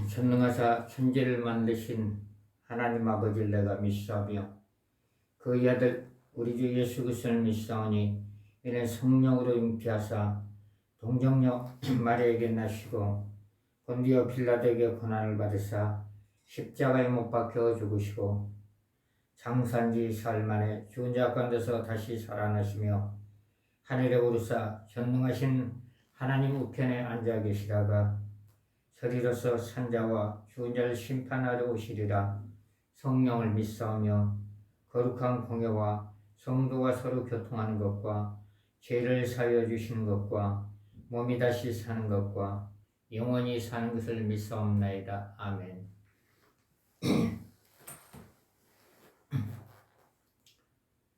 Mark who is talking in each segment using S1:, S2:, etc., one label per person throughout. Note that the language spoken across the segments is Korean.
S1: 전능하사 천지를 만드신 하나님 아버지를 내가 믿사오며 그의 아들 우리 주 예수 그리스도를 믿사오니 이는 성령으로 잉태하사 동정녀 마리아에게 나시고 본디오 빌라도에게 고난을 받으사 십자가에 못 박혀 죽으시고 장사한 지 사흘 만에 죽은 자 가운데서 다시 살아나시며 하늘에 오르사 전능하신 하나님 우편에 앉아 계시다가 저리로서 산자와 죽은 자를 심판하러 오시리라. 성령을 믿사오며 거룩한 공예와 성도가 서로 교통하는 것과 죄를 사하여 주시는 것과 몸이 다시 사는 것과 영원히 사는 것을 믿사옵나이다. 아멘.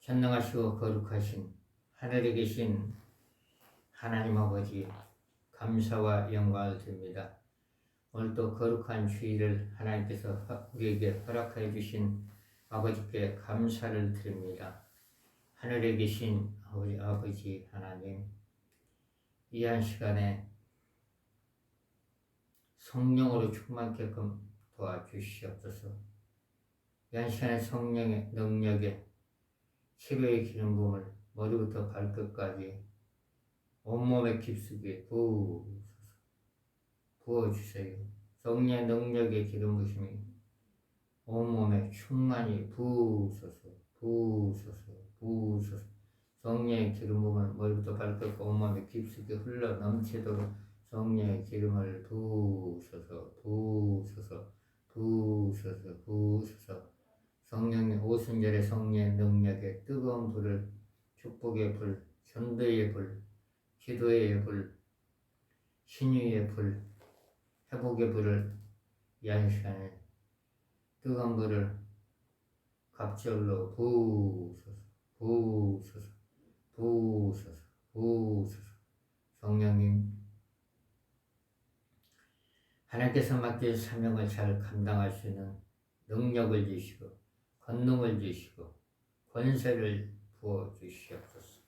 S1: 전능하시고 거룩하신 하늘에 계신 하나님 아버지 감사와 영광을 드립니다. 오늘도 거룩한 주일을 하나님께서 우리에게 허락하여 주신 아버지께 감사를 드립니다. 하늘에 계신 우리 아버지 하나님, 이 한 시간에 성령으로 충만케끔 도와주시옵소서. 이 한 시간에 성령의 능력에 치료의 기름 부음을 머리부터 발끝까지 온몸에 깊숙이 부어주세요. 성령의 능력의 기름 부심이 온몸에 충만히 부으소서. 성령의 기름 부음을 머리부터 발끝까지 온몸에 깊숙이 흘러 넘치도록 성령의 기름을 부으소서. 성령의 오순절의 성령의 능력에 뜨거운 불을, 축복의 불, 전도의 불, 기도의 불, 신유의 불, 회복의 불을 이 한 시간에 뜨거운 불을 갑절로 부으소서. 성령님, 하나님께서 맡긴 사명을 잘 감당할 수 있는 능력을 주시고 권능을 주시고 권세를 부어주시옵소서.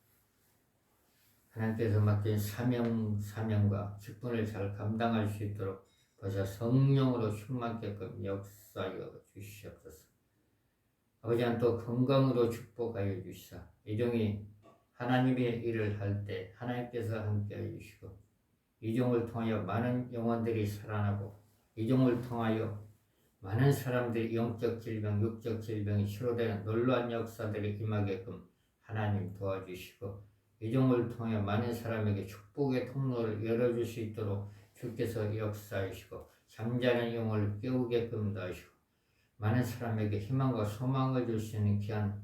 S1: 하나님께서 맡긴 사명과 직분을 잘 감당할 수 있도록 벌써 성령으로 충만케끔 역사하여 주시옵소서. 아버지 하나님 또 건강으로 축복하여 주시사 이종이 하나님의 일을 할 때 하나님께서 함께하여 주시고 이종을 통하여 많은 영혼들이 살아나고 이종을 통하여 많은 사람들이 영적 질병, 육적 질병이 치료되는 놀라운 역사들이 임하게끔 하나님 도와주시고 이종을 통해 많은 사람에게 축복의 통로를 열어줄 수 있도록 주께서 역사하시고 잠자는 영혼을 깨우게끔 도와주시고 많은 사람에게 희망과 소망을 줄 수 있는 귀한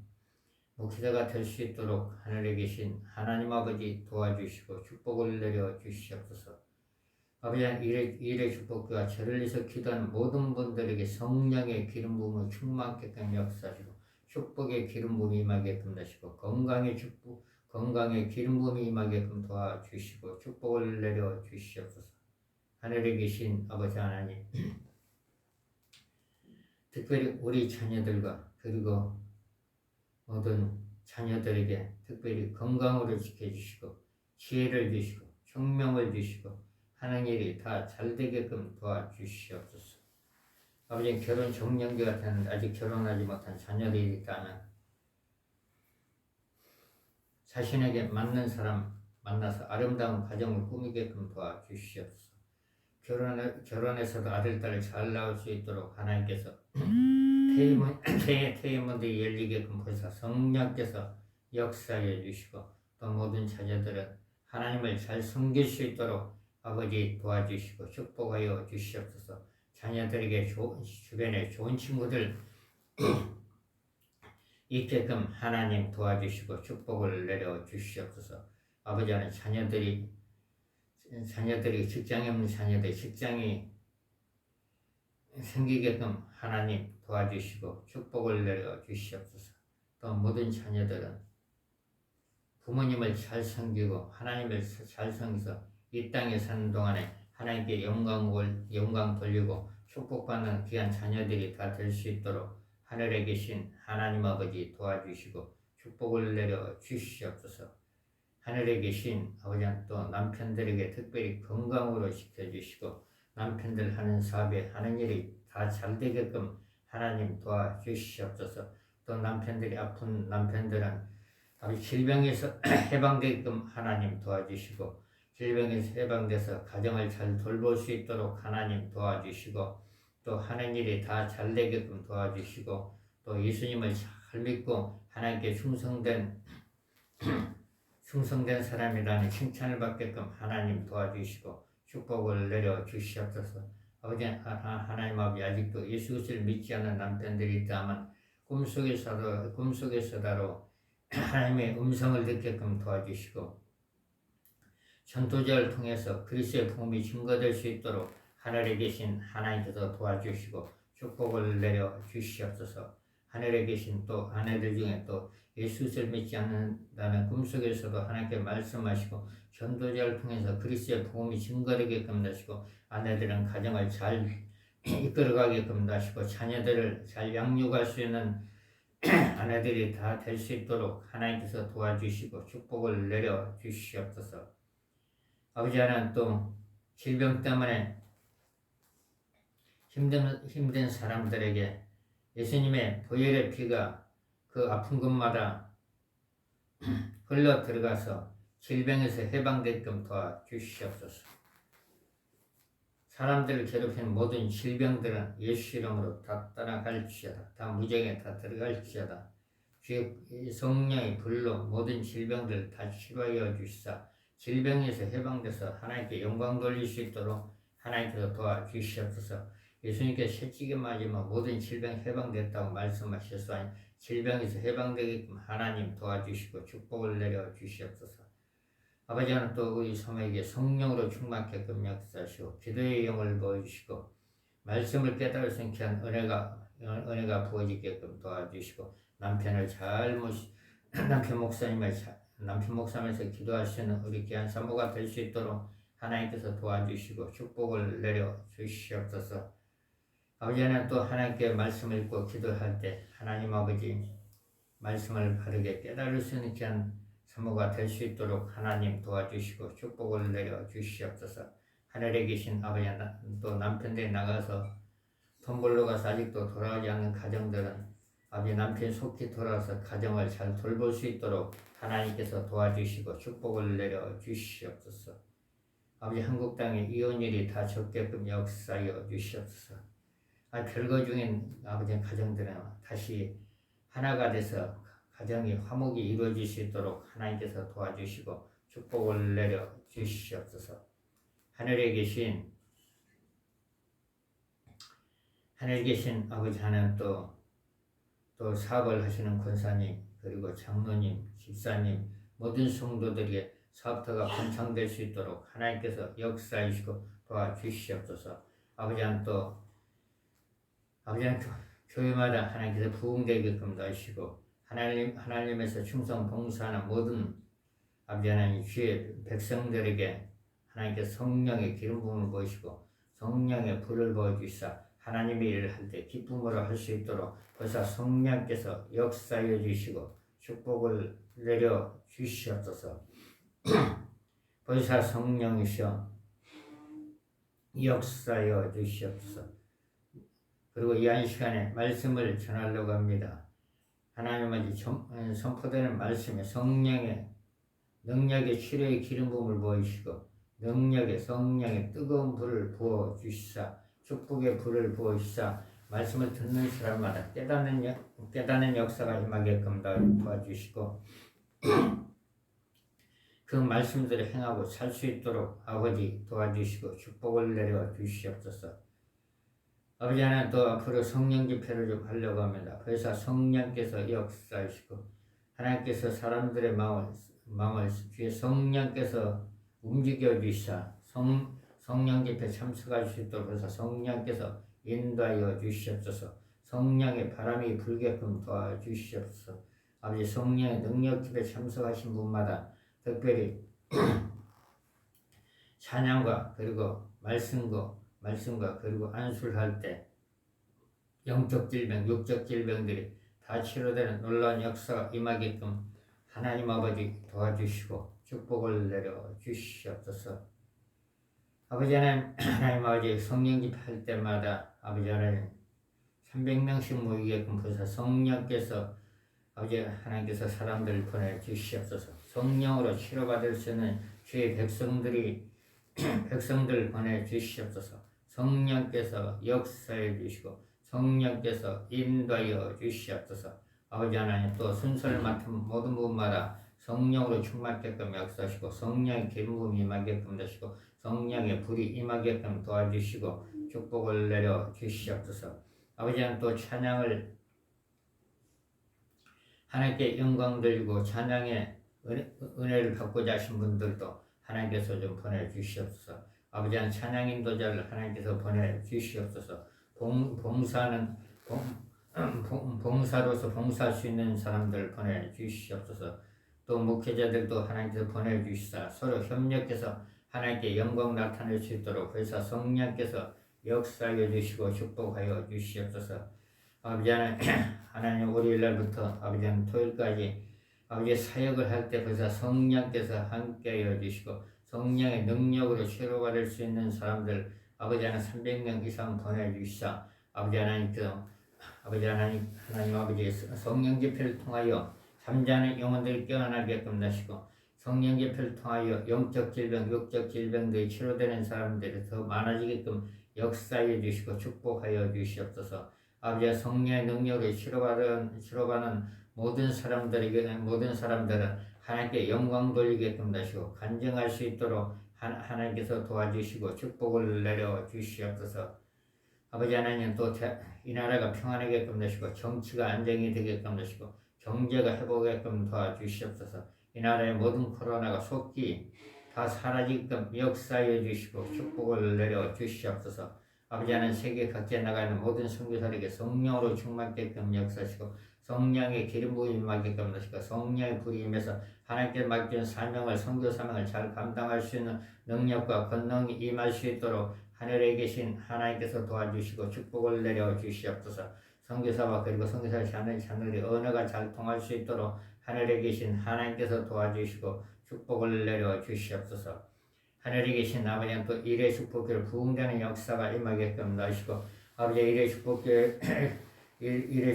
S1: 목회자가 될 수 있도록 하늘에 계신 하나님 아버지 도와주시고 축복을 내려 주시옵소서. 아버지 일의 축복과 저를 위해서 기도하는 모든 분들에게 성령의 기름 부음을 충만케끔 역사하시고 축복의 기름 부음이 임하게끔 하시고 건강의 기름 부음이 임하게끔 도와주시고 축복을 내려 주시옵소서. 하늘에 계신 아버지 하나님, 특별히 우리 자녀들과 그리고 모든 자녀들에게 특별히 건강으로 지켜주시고 지혜를 주시고 총명을 주시고 하는 일이 다 잘되게끔 도와주시옵소서. 아버지 결혼 정년기가 되는데 아직 결혼하지 못한 자녀들이 있다면 자신에게 맞는 사람 만나서 아름다운 가정을 꾸미게끔 도와주시옵소서. 결혼해서도 아들, 딸이 잘 나올 수 있도록 하나님께서 태의문들이 열리게끔 보사 성령께서 역사해 주시고 또 모든 자녀들은 하나님을 잘 섬길 수 있도록 아버지 도와주시고 축복하여 주시옵소서. 자녀들에게 주변에 좋은 친구들 있게끔 하나님 도와주시고 축복을 내려 주시옵소서. 아버지 하나님 자녀들이 직장에 없는 자녀들 직장이 생기게끔 하나님 도와주시고 축복을 내려 주시옵소서. 또 모든 자녀들은 부모님을 잘 섬기고 하나님을 잘 섬겨서 이 땅에 사는 동안에 하나님께 영광 돌리고 축복받는 귀한 자녀들이 다 될 수 있도록 하늘에 계신 하나님 아버지 도와주시고 축복을 내려 주시옵소서. 하늘에 계신 아버지 또 남편들에게 특별히 건강으로 지켜주시고 남편들 하는 사업에 하는 일이 다 잘 되게끔 하나님 도와주시옵소서. 또 남편들이 아픈 남편들은 질병에서 해방되게끔 하나님 도와주시고, 질병에서 해방돼서 가정을 잘 돌볼 수 있도록 하나님 도와주시고, 또 하는 일이 다 잘 되게끔 도와주시고, 또 예수님을 잘 믿고 하나님께 충성된 사람이라는 칭찬을 받게끔 하나님 도와주시고 축복을 내려 주시옵소서. 아버지, 하나님 아버지, 아직도 예수 그리스도를 믿지 않는 남편들이 있다면 꿈속에서다로 하나님의 음성을 듣게끔 도와주시고, 전도자를 통해서 그리스도의 복음이 증거될 수 있도록 하늘에 계신 하나님께서 도와주시고 축복을 내려 주시옵소서. 하늘에 계신 또 아내들 중에 또 예수를 믿지 않는다는 꿈속에서도 하나님께 말씀하시고, 전도자를 통해서 그리스도의 복음이 증거되게끔 하시고, 아내들은 가정을 잘 이끌어가게끔 하시고, 자녀들을 잘 양육할 수 있는 아내들이 다 될 수 있도록 하나님께서 도와주시고 축복을 내려 주시옵소서. 아버지, 하나님, 또 질병 때문에 힘든 사람들에게 예수님의 보혈의 피가 그 아픈 곳마다 흘러 들어가서 질병에서 해방되게끔 도와주시옵소서. 사람들을 괴롭히는 모든 질병들은 예수 이름으로 다 떠나갈지어다. 다 무정에 다 들어갈지어다. 주의 성령의 불로 모든 질병들 다 치료하여 주시사 질병에서 해방돼서 하나님께 영광 돌릴 수 있도록 하나님께서 도와주시옵소서. 예수님께서 새치기 맞으면 모든 질병 해방됐다고 말씀하셨으니 질병에서 해방되게끔 하나님 도와주시고 축복을 내려 주시옵소서. 아버지, 하나님, 또 우리 사모에게 성령으로 충만케끔 역사하시고 기도의 영을 보여주시고 말씀을 깨달을 수 있게 한 은혜가 부어지게끔 도와주시고, 남편 목사님에서 기도할 수 있는 우리 귀한 사모가 될 수 있도록 하나님께서 도와주시고 축복을 내려 주시옵소서. 아버지, 하나님, 또 하나님께 말씀을 읽고 기도할 때 하나님 아버지 말씀을 바르게 깨달을 수 있는 귀한 사모가 될 수 있도록 하나님 도와주시고 축복을 내려 주시옵소서. 하늘에 계신 아버지, 또 남편들이 나가서 돈 벌러 가서 아직도 돌아가지 않는 가정들은 아버지, 남편 속히 돌아와서 가정을 잘 돌볼 수 있도록 하나님께서 도와주시고 축복을 내려 주시옵소서. 아버지, 한국 땅에 이혼율이 다 적게끔 역사하여 주시옵소서. 별거 중인 아버지 가정들은 다시 하나가 돼서 가정이 화목이 이루어질 수 있도록 하나님께서 도와주시고 축복을 내려 주시옵소서. 하늘에 계신 아버지, 하나님, 또 사업을 하시는 권사님, 그리고 장로님, 집사님, 모든 성도들에게 사업터가 번창될 수 있도록 하나님께서 역사하시고 도와주시옵소서. 아버지, 하나님, 또 교회마다 하나님께서 부흥되게끔 하시고 하나님에서 충성 봉사하는 모든 아버지 하나님 주의 백성들에게 하나님께서 성령의 기름 부음을 보이시고 성령의 불을 보여주시사 하나님의 일을 할 때 기쁨으로 할 수 있도록 벌써 성령께서 역사해 주시고 축복을 내려 주시옵소서. 벌써 성령이시여 역사하여 주시옵소서. 그리고 이 한 시간에 말씀을 전하려고 합니다. 하나님의 선포되는 말씀에 성령의 능력의 치료의 기름 부음을 보이시고 성령의 뜨거운 불을 부어 주시사 축복의 불을 부어 주시사 말씀을 듣는 사람마다 깨닫는 역사가 임하게끔 도와주시고 그 말씀들을 행하고 살 수 있도록 아버지 도와주시고 축복을 내려 주시옵소서. 아버지, 하나님, 또 앞으로 성령 집회를 좀 하려고 합니다. 그래서 성령께서 역사하시고 하나님께서 사람들의 마음을 주의 성령께서 움직여 주시사 성령 집회 참석할 수 있도록 해서 성령께서 인도하여 주시옵소서. 성령의 바람이 불게끔 도와주시옵소서. 아버지, 성령의 능력 집회 참석하신 분마다 특별히 찬양과 그리고 말씀과 그리고 안수를 때 영적 질병, 육적 질병들이 다 치료되는 놀라운 역사가 임하게끔 하나님 아버지 도와주시고 축복을 내려 주시옵소서. 아버지 하나님, 하나님 아버지 성령 집회할 때마다 아버지 하나님 300명씩 모이게끔 보사 성령께서 아버지 하나님께서 사람들을 보내주시옵소서. 성령으로 치료받을 수 있는 주의 백성들을 보내주시옵소서. 성령께서 역사해 주시고 성령께서 인도하여 주시옵소서. 아버지 하나님 또 순서를 맡은 모든 분마다 성령으로 충만하게끔 역사하시고 성령의 기름 부음이 임하게끔 하시고 성령의 불이 임하게끔 도와주시고 축복을 내려 주시옵소서. 아버지 하나님 또 찬양을 하나님께 영광 돌리고 찬양의 은혜를 받고자 하신 분들도 하나님께서 좀 보내주시옵소서. 아버지 하나님 찬양 인도자를 하나님께서 보내주시옵소서. 봉사로서 봉사할 수 있는 사람들 보내주시옵소서. 또 목회자들도 하나님께서 보내주시사 서로 협력해서 하나님께 영광 나타낼 수 있도록 그래서 성령께서 역사하여 주시고 축복하여 주시옵소서. 아버지 하나님 월요일날부터 아버지 하나님 토요일까지 아버지 사역을 할 때 그래서 성령께서 함께하여 주시고 성령의 능력으로 치료받을 수 있는 사람들 아버지 하나님 300명 이상 보내주시사 아버지 하나님 아버지 성령 집회를 통하여 잠자는 영혼들이 깨어나게끔 하시고 성령 집회를 통하여 영적 질병, 육적 질병들이 치료되는 사람들이 더 많아지게끔 역사해 주시고 축복하여 주시옵소서. 아버지 성령의 능력을 치료받는 모든 사람들은 하나님께 영광 돌리게끔 하시고 간증할 수 있도록 하나님께서 도와주시고 축복을 내려 주시옵소서. 아버지 하나님 또 이 나라가 평안하게끔 하시고 정치가 안정이 되게끔 하시고 경제가 회복하게끔 도와주시옵소서. 이 나라의 모든 코로나가 속히 다 사라지게끔 역사해 주시고 축복을 내려 주시옵소서. 아버지 하나님 세계 각지에 나가는 모든 선교사에게 성령으로 충만하게끔 역사하시고 성령의 기름 부음이 임하게끔 하시고 성령의 불이 임해서 하나님께 맡긴 사명을 선교 사명을 잘 감당할 수 있는 능력과 권능이 임할 수 있도록 하늘에 계신 하나님께서 도와주시고 축복을 내려 주시옵소서. 선교사와 그리고 선교사의 자녀들이 언어가 잘 통할 수 있도록 하늘에 계신 하나님께서 도와주시고 축복을 내려 주시옵소서. 하늘에 계신 아버지는 또 일의 축복교를 부흥되는 역사가 임하게끔 하시고 아버지 일의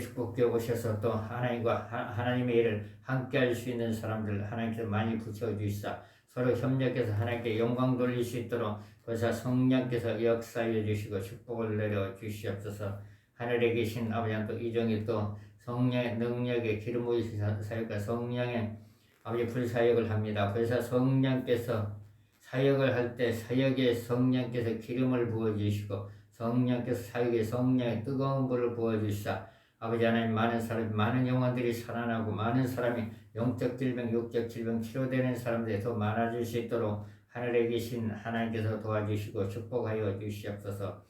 S1: 축복교에 오셔서 또 하나님의 일을 함께 할 수 있는 사람들 하나님께서 많이 붙여주시사 서로 협력해서 하나님께 영광 돌릴 수 있도록 그래서 성령께서 역사해 주시고 축복을 내려 주시옵소서. 하늘에 계신 아버지는 또 이종이 또 성령의 능력에 기름 부으신 사역과 성령의 아버지 불사역을 합니다. 그래서 성령께서 사역을 할 때 사역에 성령께서 기름을 부어주시고 성령께서 사역에 성령의 뜨거운 불을 부어주시사 아버지 하나님 많은 영혼들이 살아나고 많은 사람이 영적 질병, 육적 질병 치료되는 사람들이 더 많아질 수 있도록 하늘에 계신 하나님께서 도와주시고 축복하여 주시옵소서.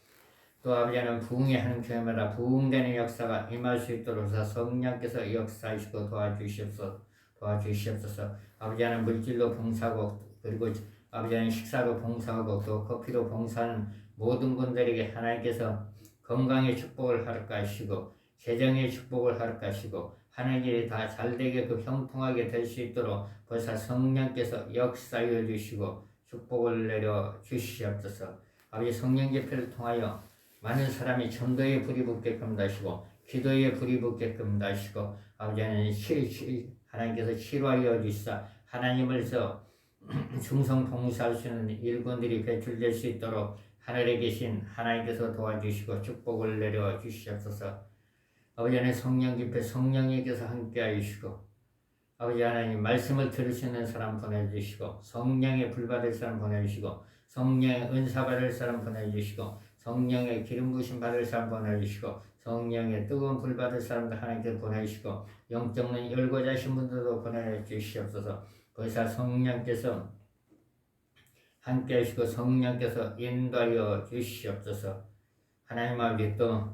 S1: 또 아버지 하나님 부흥의 하는 교회마다 부흥되는 역사가 임할 수 있도록 성령께서 역사하시고 도와주시옵소서. 아버지 하나님 물질로 봉사하고 그리고 아버지 하나님 식사로 봉사하고 또 커피로 봉사하는 모든 분들에게 하나님께서 건강의 축복을 하루까 하시고 재정의 축복을 하루까 하시고 하는 일이 다 잘되게 형통하게 될 수 있도록 벌써 성령께서 역사하여 주시고 축복을 내려 주시옵소서. 아버지 성령 집회를 통하여 많은 사람이 전도의 불이 붙게끔 하시고 기도의 불이 붙게끔 하시고 아버지 하나님께서 치료하여 주시사 하나님을서 충성 봉사할 수 있는 일꾼들이 배출될 수 있도록 하늘에 계신 하나님께서 도와주시고 축복을 내려 주시옵소서. 아버지 하나님 성령 집회 성령님께서 함께 하시고 아버지 하나님 말씀을 들을 수 있는 사람 보내주시고 성령의 불 받을 사람 보내주시고 성령의 은사 받을 사람 보내주시고 성령의 기름 부으심 받을 사람 보내주시고 성령의 뜨거운 불 받을 사람들 하나님께서 보내주시고 영적 눈 열고자 하신 분들도 보내주시옵소서. 거기서 성령께서 함께 하시고 성령께서 인도하여 주시옵소서. 하나님 아버지 또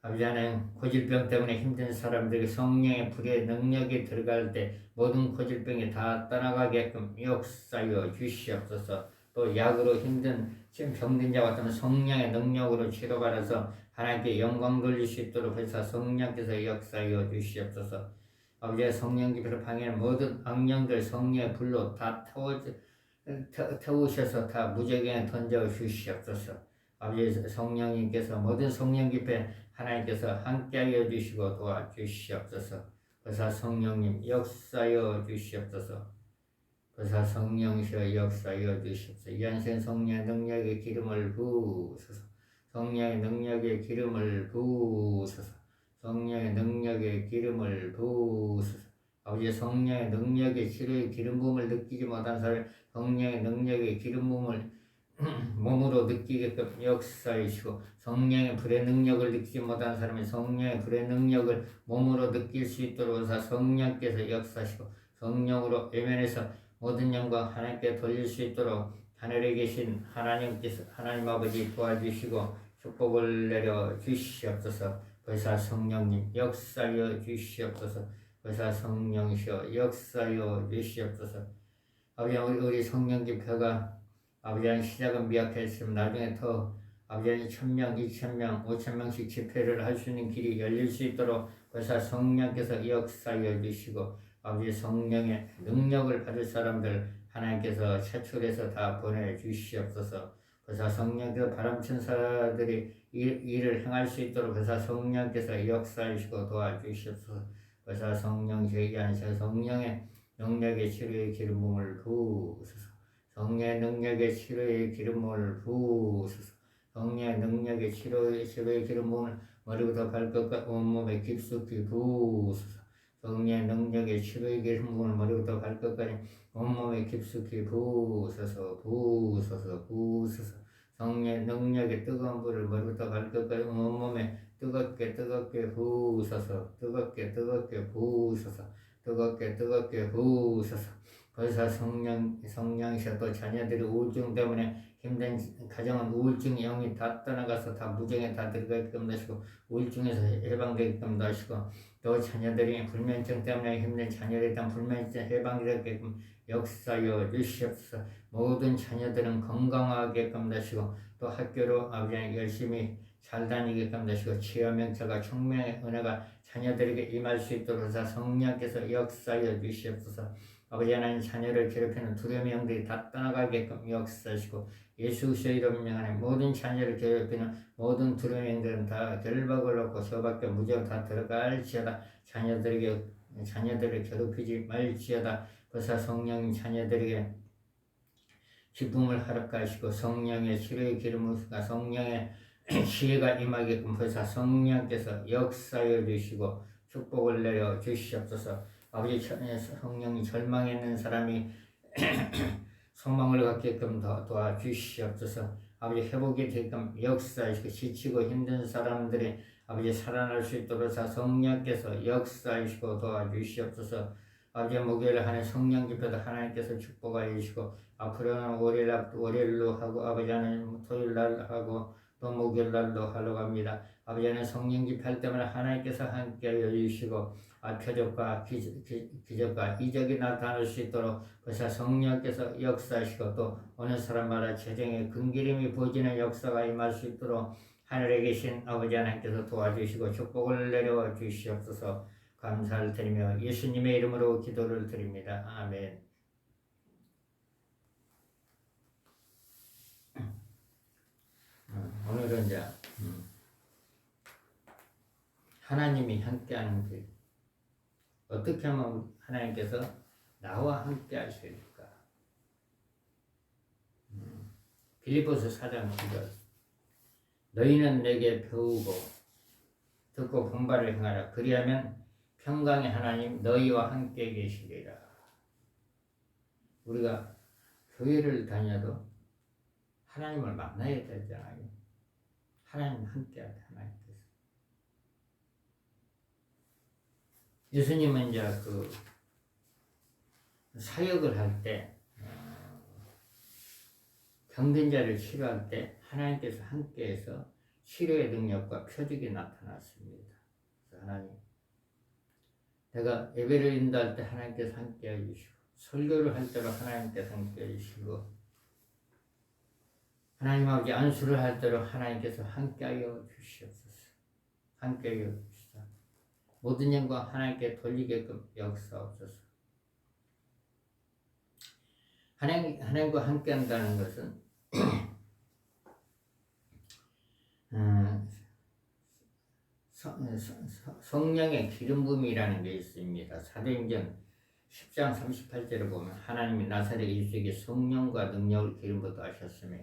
S1: 아버지 하나님 고질병 때문에 힘든 사람들에게 성령의 불의 능력이 들어갈 때 모든 고질병이 다 떠나가게끔 역사하여 주시옵소서. 또 약으로 힘든 지금 병든 자 같으면 성령의 능력으로 치료받아서 하나님께 영광 돌릴 수 있도록 해서 성령께서 역사하여 주시옵소서. 아버지의 성령 집회를 방해하는 모든 악령들 성령의 불로 다 태우셔서 다 무적에 던져 주시옵소서. 아버지 성령님께서 모든 성령 집회 하나님께서 함께하여 주시고 도와주시옵소서. 그사 성령님 역사여 주시옵소서. 그사 성령이여 역사여 주시옵소서. 이한생 성령의 능력의 기름을 부으소서. 성령의 능력의 기름을 부으소서. 성령의 능력의 기름을 부으소서. 아버지 성령의 능력의 치료의 기름 부음을 느끼지 못한 사람 성령의 능력의 기름 부음을 몸으로 느끼게끔 역사이시고 성령의 불의 능력을 느끼지 못한 사람이 성령의 불의 능력을 몸으로 느낄 수 있도록 성령께서 역사하시고 성령으로 외면해서 모든 영광 하나님께 돌릴 수 있도록 하늘에 계신 하나님께서 하나님 아버지 도와주시고 축복을 내려 주시옵소서. 의사 성령님 역사여 주시옵소서. 의사 성령이시여 역사여 주시옵소서. 아버지 우리 성령 집회가 아버지 시작은 미약했으면 나중에 더 아버지 1000명, 2000명, 5000명씩 집회를 할 수 있는 길이 열릴 수 있도록 의사 성령께서 역사여 주시고 아버지 성령의 능력을 받을 사람들 하나님께서 차출해서 다 보내주시옵소서. 의사 성령께서 바람천사들이 일을 행할 수 있도록 의사 성령께서 역사하시고 도와주시옵소서. 의사 성령 제기한 성령의 능력의 치료의 기름 부음을 부으소서. 성령의 능력의 치료의 기름 부음을 부으소서. 성령의 능력의 치료의 기름 부음을 머리부터 발끝까지 온몸에 깊숙이 부으소서. 성령의 능력의 치료의 기름 부음을 머리부터 발끝까지 온몸에 깊숙이 부으소서. 부으소서. 부으소서. 성령의 능력의 뜨거운 불을 머리부터 발끝까지 온몸에 뜨겁게 부으소서. 뜨겁게 부으소서. 뜨겁게 부으소서. 거기서 성령이셔도 자녀들이 우울증 때문에 힘든 가정은 우울증 영이 다 떠나가서 다 무정에 다 들어가게끔 하시고 우울증에서 해방되게끔 하시고 또 자녀들이 불면증 때문에 힘든 자녀들에 대한 불면증 해방되게끔 역사여 주시옵소서. 모든 자녀들은 건강하게끔 하시고 또 학교로 아버지 열심히 잘 다니게끔 하시고 치유 명철과 총명의 은혜가 자녀들에게 임할 수 있도록 해서 성령께서 역사여 주시옵소서. 아버지 하나님 자녀를 괴롭히는 두려움의 영들이 다 떠나가게끔 역사하시고 예수 그리스도의 이름 명하에 모든 자녀를 괴롭히는 모든 두려움의 영들은 다 결박을 놓고 저밖에 무죄로 다 들어갈지어다. 자녀들을 괴롭히지 말지어다. 그래서 성령 자녀들에게 기쁨을 허락하시고 성령의 치료의 기름을 성령의 지혜가 임하게끔 그래서 성령께서 역사여 주시고 축복을 내려 주시옵소서. 아버지 성령이 절망에 있는 사람이 소망을 갖게끔 도와주시옵소서. 아버지 회복이 되게끔 역사하시고 지치고 힘든 사람들이 아버지 살아날 수 있도록 성령께서 역사하시고 도와주시옵소서. 아버지 목요일 하는 성령 집회도 하나님께서 축복하여 주시고 앞으로는 월요일로 하고 아버지 하나님 토요일날 하고 또 목요일날도 하려고 합니다. 아버지 하나님 성령 집회할 때마다 하나님께서 함께하여 주시고 표적과 기적과 이적이 나타날 수 있도록 그래서 성령께서 역사하시고 또 어느 사람마다 재정의 금기름이 부어지는 역사가 임할 수 있도록 하늘에 계신 아버지 하나님께서 도와주시고 축복을 내려 주시옵소서. 감사를 드리며 예수님의 이름으로 기도를 드립니다. 아멘. 오늘은 이제 하나님이 함께하는 길 어떻게 하면 하나님께서 나와 함께 하실까? 빌립보서 4장 9절 너희는 내게 배우고 듣고 본바를 행하라. 그리하면 평강의 하나님 너희와 함께 계시리라. 우리가 교회를 다녀도 하나님을 만나야 되잖아요. 하나님 함께 하다 하나님께서. 예수님은 이제 그 사역을 할 때 병든 자를 치료할 때 하나님께서 함께해서 치료의 능력과 표적이 나타났습니다. 그래서 하나님, 내가 예배를 인도할 때 하나님께서 함께해 주시고 설교를 할 때로 하나님께서 함께해 주시고 하나님 아버지 안수를 할 때로 하나님께서 함께하여 주시옵소서. 함께하여 주시옵소서. 모든 영광 하나님께 돌리게끔 역사옵소서. 하나님과 함께 한다는 것은 성령의 기름 부음이라는 게 있습니다. 사도행전 10장 38절을 보면 하나님이 나사렛 예수에게 성령과 능력을 기름 부어하셨으며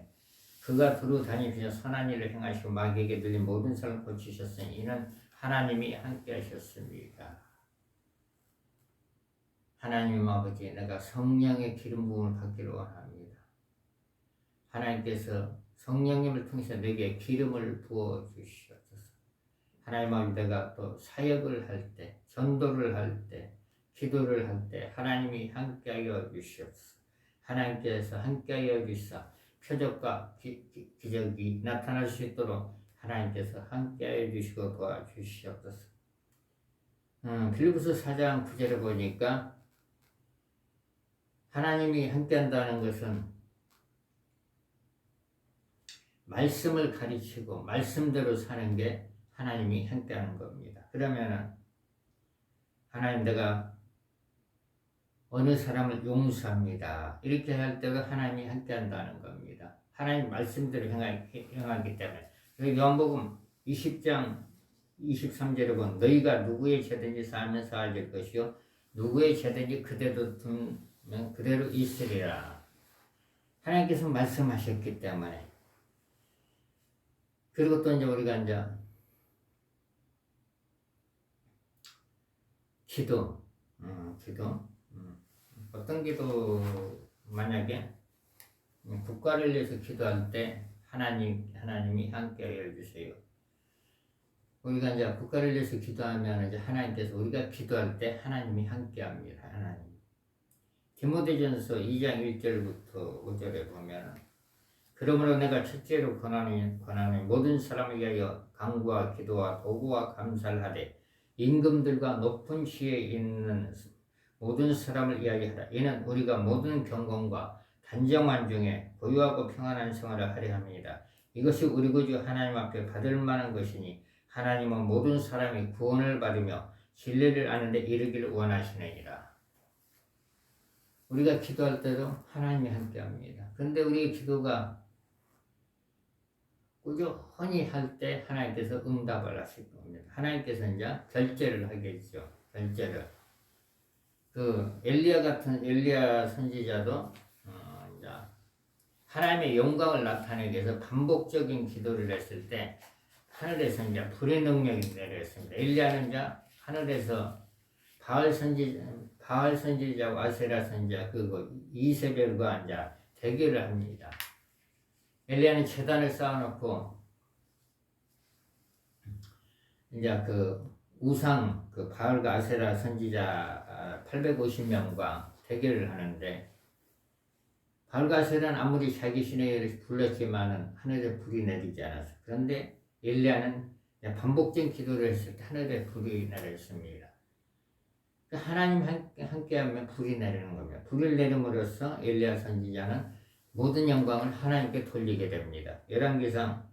S1: 그가 두루 다니시며 선한 일을 행하시고 마귀에게 들린 모든 사람을 고치셨으니 이는 하나님이 함께 하셨습니다. 하나님 아버지, 내가 성령의 기름 부음을 받기를 원합니다. 하나님께서 성령님을 통해서 내게 기름을 부어 주시옵소서. 하나님 아버지, 내가 또 사역을 할 때, 전도를 할 때, 기도를 할 때 하나님이 함께하여 주시옵소서. 하나님께서 함께하여 주시사 표적과 기적이 나타날 수 있도록 하나님께서 함께하여 주시고 도와주시옵소서. 빌립보서 4장 9절에 보니까 하나님이 함께한다는 것은 말씀을 가르치고 말씀대로 사는 게 하나님이 함께하는 겁니다. 그러면은 하나님, 내가 어느 사람을 용서합니다. 이렇게 할 때가 하나님이 함께한다는 겁니다. 하나님 말씀대로 행하기 때문에. 요한복음 20장 23절에 보면 너희가 누구의 죄든지 사하면 사하질 것이요 누구의 죄든지 그대로 두면 그대로 있으리라. 하나님께서 말씀하셨기 때문에. 그리고 또 이제 우리가 이제 기도. 어떤 기도, 만약에 국가를 위해서 기도할 때 하나님이 함께하여 주세요. 우리가 이제 국가를 위해서 기도하면 이제 하나님께서 우리가 기도할 때 하나님이 함께합니다. 하나님. 디모데전서 2장 1절부터 5절에 보면 그러므로 내가 첫째로 권하니 모든 사람을 위하여 간구와 기도와 도구와 감사를 하되 임금들과 높은 지에 있는 모든 사람을 이야기하라. 이는 우리가 모든 경건과 단정한 중에 고요하고 평안한 생활을 하려 합니다. 이것이 우리 구주 하나님 앞에 받을 만한 것이니 하나님은 모든 사람이 구원을 받으며 진리를 아는 데 이르기를 원하시느니라. 우리가 기도할 때도 하나님이 함께합니다. 그런데 우리의 기도가 꾸준히 할 때 하나님께서 응답을 하실 겁니다. 하나님께서 이제 결제를 하겠죠. 결제를. 엘리야 선지자도 이제 하나님의 영광을 나타내기 위해서 반복적인 기도를 했을 때 하늘에서 이제 불의 능력이 내렸습니다. 엘리야는 이제 하늘에서 바알 선지자와 아세라 선지자 이세벨과 이제 대결을 합니다. 엘리야는 제단을 쌓아놓고 이제 우상 바알과 아세라 선지자 850명과 대결을 하는데 바알과 아세라는 아무리 자기 신의 일을 불렀지만은 하늘에 불이 내리지 않았어요. 그런데 엘리야는 반복적인 기도를 했을 때 하늘에 불이 내렸습니다. 하나님 함께하면 불이 내리는 겁니다. 불을 내림으로써 엘리야 선지자는 모든 영광을 하나님께 돌리게 됩니다. 열왕기상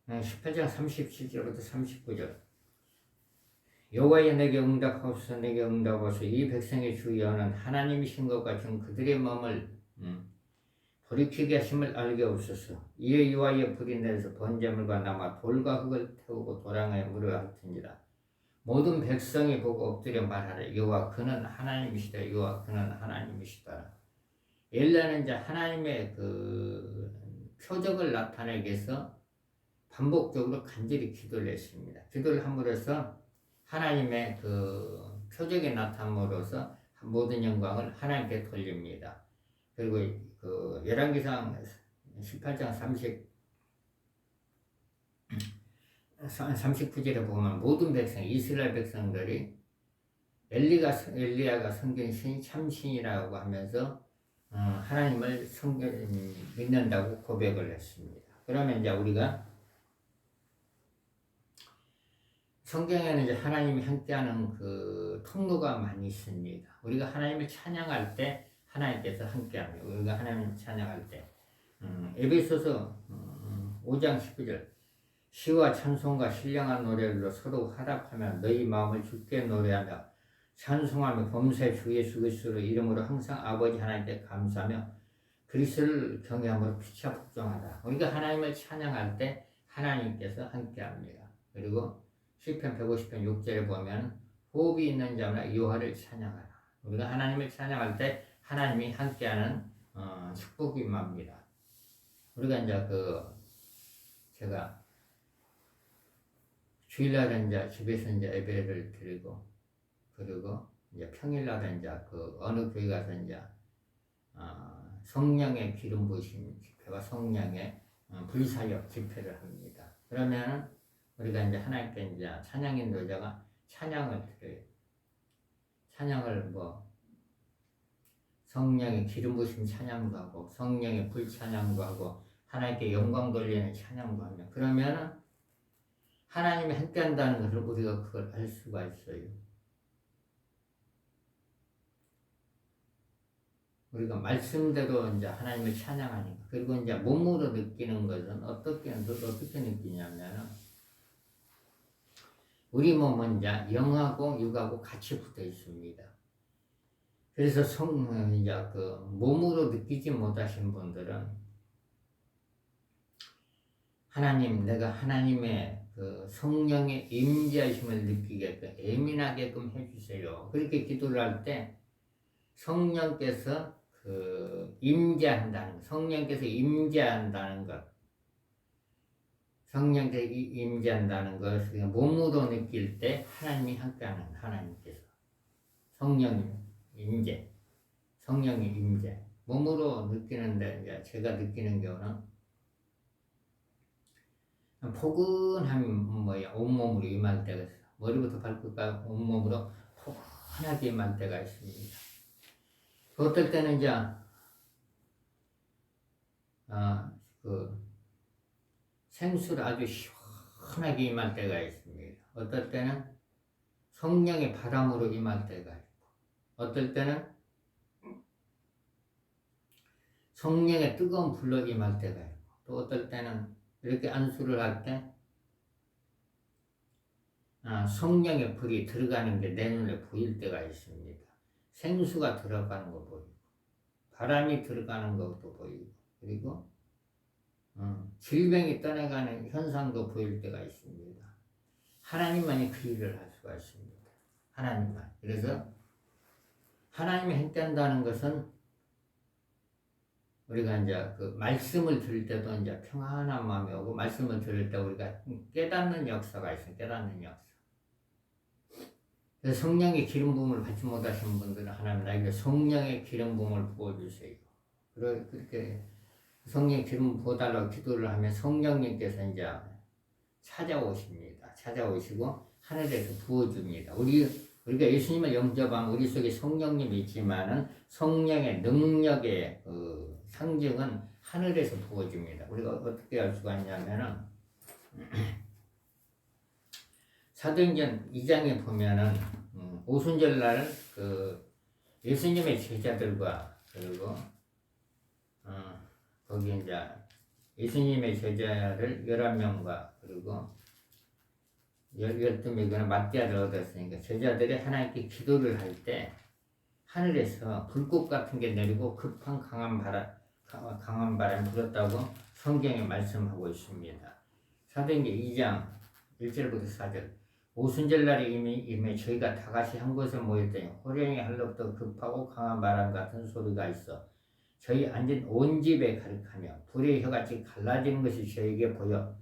S1: 18장 37절부터 39절. 여호와여 내게 응답하옵소서. 내게 응답하옵소서. 이 백성의 주 여호와는 하나님이신 것 같은 그들의 마음을 돌이키게 하심을 알게 없소서. 이에 여호와의 불이 내려서 번제물과 나무 돌과 흙을 태우고 도랑에 물을 핥으니라. 모든 백성이 보고 엎드려 말하되 여호와 그는 하나님이시다. 여호와 그는 하나님이시다. 엘리야는 이제 하나님의 표적을 나타내기 위해서 반복적으로 간절히 기도를 했습니다. 기도를 함으로써 하나님의 표적이 나타남으로써 모든 영광을 하나님께 돌립니다. 그리고 열왕기상 18장 39절에 보면 모든 백성, 이스라엘 백성들이 엘리야가 섬긴 신이 참신이라고 하면서 하나님을 믿는다고 고백을 했습니다. 그러면 이제 우리가 성경에는 이제 하나님이 함께하는 통로가 많이 있습니다. 우리가 하나님을 찬양할 때 하나님께서 함께합니다. 우리가 하나님을 찬양할 때 에베소서 5장 19절 시와 찬송과 신령한 노래로 서로 화답하며 너희 마음을 주께 노래하며 찬송하며 범사의 주 예수 그리스도의 이름으로 항상 아버지 하나님께 감사하며 그리스도를 경외함으로 피차 복종하다. 우리가 하나님을 찬양할 때 하나님께서 함께합니다. 그리고 시편 150편 6절에 보면 호흡이 있는 자마다 여호와를 찬양하라. 우리가 하나님을 찬양할 때 하나님이 함께하는 축복이 임합니다. 우리가 이제 제가 주일날은 이제 집에서 이제 예배를 드리고, 그리고 이제 평일날은 이제 어느 교회 가서 이제 성령의 기름 부으심 집회와 성령의 불사역 집회를 합니다. 그러면 우리가 이제 하나님께 이제 찬양 인도자가 찬양을 드려요. 찬양을 성령의 기름 부으심 찬양도 하고 성령의 불 찬양도 하고 하나님께 영광 돌리는 찬양도 하며, 그러면 하나님이 함께 한다는 것을 우리가 그걸 알 수가 있어요. 우리가 말씀대로 이제 하나님을 찬양하니까. 그리고 이제 몸으로 느끼는 것은 어떻게 느끼냐면, 우리 몸은 이제 영하고 육하고 같이 붙어 있습니다. 그래서 몸으로 느끼지 못하신 분들은 내가 하나님의 성령의 임재하심을 느끼게끔 예민하게끔 해주세요. 그렇게 기도를 할 때 성령께서 임재한다는 것, 성령께서 임재한다는 것을 몸으로 느낄 때 하나님이 함께하는, 하나님께서 성령의 임재, 몸으로 느끼는데 이제 제가 느끼는 경우는 포근함이 온몸으로 임할 때가 있어요. 머리부터 발끝까지 온몸으로 포근하게 임할 때가 있습니다. 어떨 때는 이제 생수를 아주 시원하게 임할 때가 있습니다. 어떨 때는 성령의 바람으로 임할 때가 있고, 어떨 때는 성령의 뜨거운 불로 임할 때가 있고, 또 어떨 때는 이렇게 안수를 할 때 성령의 불이 들어가는 게 내 눈에 보일 때가 있습니다. 생수가 들어가는 거 보이고, 바람이 들어가는 것도 보이고, 그리고 질병이 떠나가는 현상도 보일 때가 있습니다. 하나님만이 그 일을 할 수가 있습니다. 하나님만. 그래서 하나님이 함께한다는 것은 우리가 이제 말씀을 들을 때도 이제 평안한 마음이 오고, 말씀을 들을 때 우리가 깨닫는 역사가 있어요. 깨닫는 역사. 그래서 성령의 기름 부음을 받지 못하신 분들은 하나님 나에게 성령의 기름 부음을 부어주세요. 그렇게 성령의 기름 부어달라고 기도를 하면 성령님께서 이제 찾아오십니다. 찾아오시고 하늘에서 부어줍니다. 우리가 예수님을 영접하면 우리 속에 성령님이 있지만은 성령의 능력의 상징은 하늘에서 부어줍니다. 우리가 어떻게 알 수가 있냐면은 사도행전 2장에 보면은 오순절날 예수님의 제자들과, 그리고 거기 이제 예수님의 제자를 11명과 그리고 12명이나 마띠아를 얻었으니까 제자들이 하나님께 기도를 할 때 하늘에서 불꽃 같은 게 내리고 급한 강한 바람이 불었다고 성경에 말씀하고 있습니다. 사도행전 2장 1절부터 4절. 오순절날에 이미 저희가 다 같이 한 곳에 모였더니 호령이 할로부터 급하고 강한 바람 같은 소리가 있어 저희 앉은 온 집에 가득하며 불의 혀같이 갈라지는 것이 저에게 보여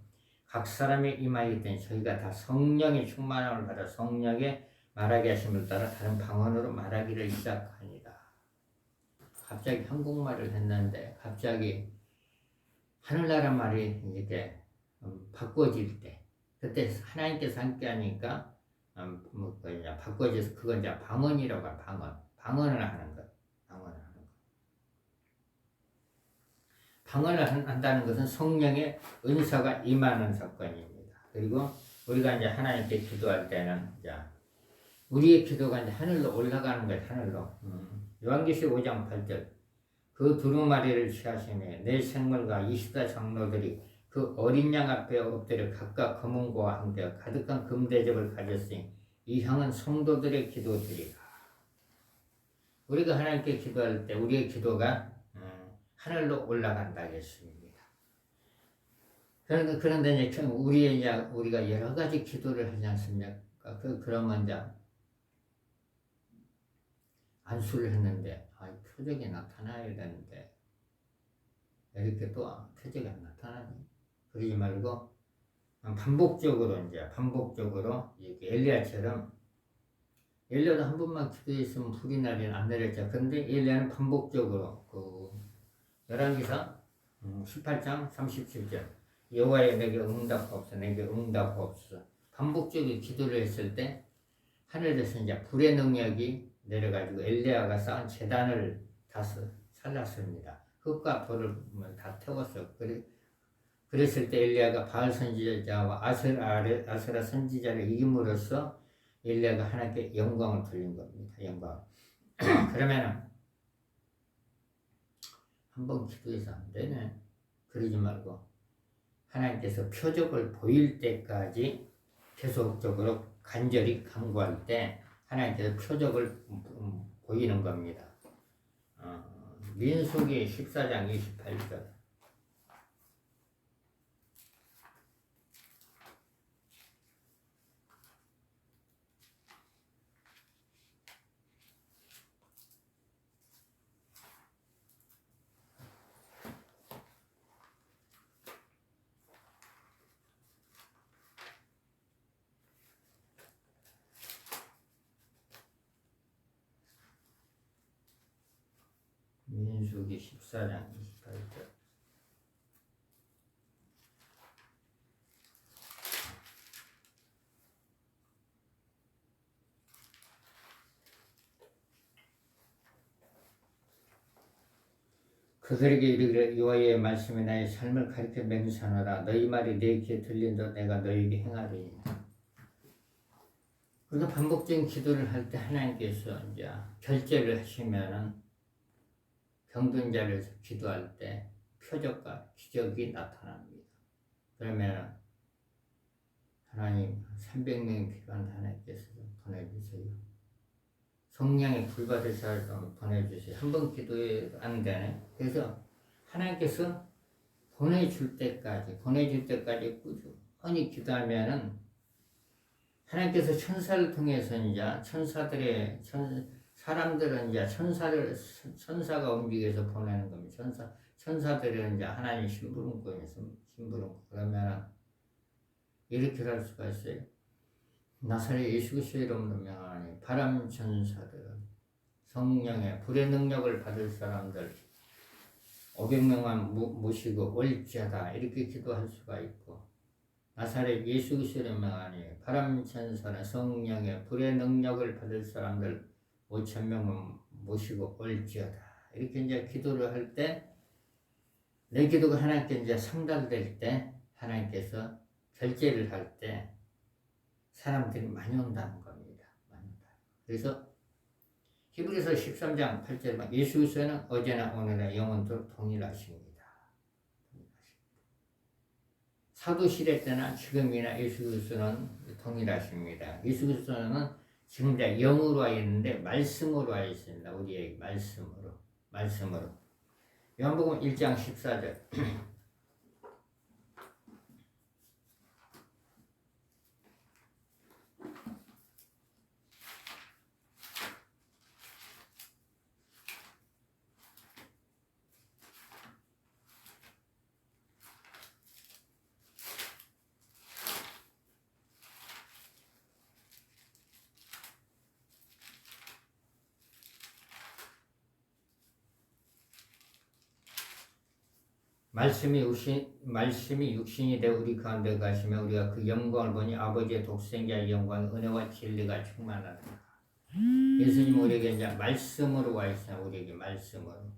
S1: 각 사람의 이마에 있더니 저희가 다 성령의 충만함을 받아 성령의 말하게 하심을 따라 다른 방언으로 말하기를 시작하니라. 갑자기 한국말을 했는데 갑자기 하늘나라 말이 이렇게 바꿔질 때, 그때 하나님께서 함께 하니까 바꿔져서 그건 이제 방언이라고 해요. 방언을 하는 것. 방언을 한다는 것은 성령의 은사가 임하는 사건입니다. 그리고 우리가 이제 하나님께 기도할 때는 이제 우리의 기도가 이제 하늘로 올라가는 거예요. 하늘로. 요한계시록 5장 8절. 그 두루마리를 취하시며 내 생물과 24 장로들이 그 어린 양 앞에 엎드려 각각 검은고와 함께 가득한 금대접을 가졌으니 이 향은 성도들의 기도들이라. 우리가 하나님께 기도할 때 우리의 기도가 하늘로 올라간다겠습니다. 그런데 이제 우리가 여러 가지 기도를 하지 않습니까? 그러면 이제 안수를 했는데 표적이 나타나야 되는데 이렇게 또 표적이 안 나타나니 그러지 말고 반복적으로 이렇게 엘리야처럼 엘리야도 한 번만 기도했으면 불이 나리는 안 내렸죠. 근데 엘리야는 반복적으로 열왕기상 18장 37절 여호와여 내게 응답하옵소서 내게 응답하옵소서 반복적으로 기도를 했을 때 하늘에서 이제 불의 능력이 내려가지고 엘리야가 쌓은 제단을 다 살랐습니다. 흙과 돌을 다 태웠어요. 그랬을 때 엘리야가 바알 선지자와 아세라 선지자를 이김으로써 엘리야가 하나님께 영광을 돌린 겁니다. 영광. 그러면 한번 기도해서 안 되네. 그러지 말고 하나님께서 표적을 보일 때까지 계속적으로 간절히 간구할 때 하나님께서 표적을 보이는 겁니다. 민수기 14장 28절 민수기 14장 28절 그들에게 이르기를 여호와의 말씀이 나의 삶을 가리켜 맹세하노라 너희 말이 내 귀에 들린다 내가 너희에게 행하리니 그러니까 반복적인 기도를 할 때 하나님께서 이제 결제를 하시면은 병든 자를 기도할 때 표적과 기적이 나타납니다. 그러면 하나님 300명이 필요한 하나님께서 좀 보내주세요. 성령의 불 받을 자를 좀 보내주세요. 한 번 기도해 안 되네. 그래서 하나님께서 보내줄 때까지 꾸준히 기도하면은 하나님께서 천사를 통해서 이제 사람들은 이제 천사가 움직여서 보내는 겁니다. 천사들은 이제 하나님 심부름꾼에서 그러면 이렇게 할 수가 있어요. 나사렛 예수 그리스도의 이름으로 명하니 바람 천사들은 성령의 불의 능력을 받을 사람들 500명만 모시고 올지어다 이렇게 기도할 수가 있고 나사렛 예수 그리스도의 명하니 바람 천사는 성령의 불의 능력을 받을 사람들 5,000명은 모시고 올지어다 이렇게 이제 기도를 할 때 내 기도가 하나님께 이제 상달될 때 하나님께서 결제를 할 때 사람들이 많이 온다는 겁니다. 그래서 히브리서 13장 8절 예수 그리스도는 어제나 오늘나 영원토록 동일하십니다. 사도 시대 때나 지금이나 예수 그리스도는 동일하십니다. 예수 그리스도는 지금 이제 영으로 와 있는데 말씀으로 와 있습니다. 우리의 말씀으로. 요한복음 1장 14절 말씀이 육신이 되어 우리 가운데 가시며 우리가 그 영광을 보니 아버지의 독생자의 영광 은혜와 진리가 충만하다. 예수님 우리에게 이제 말씀으로 와 있어요. 우리에게 말씀으로.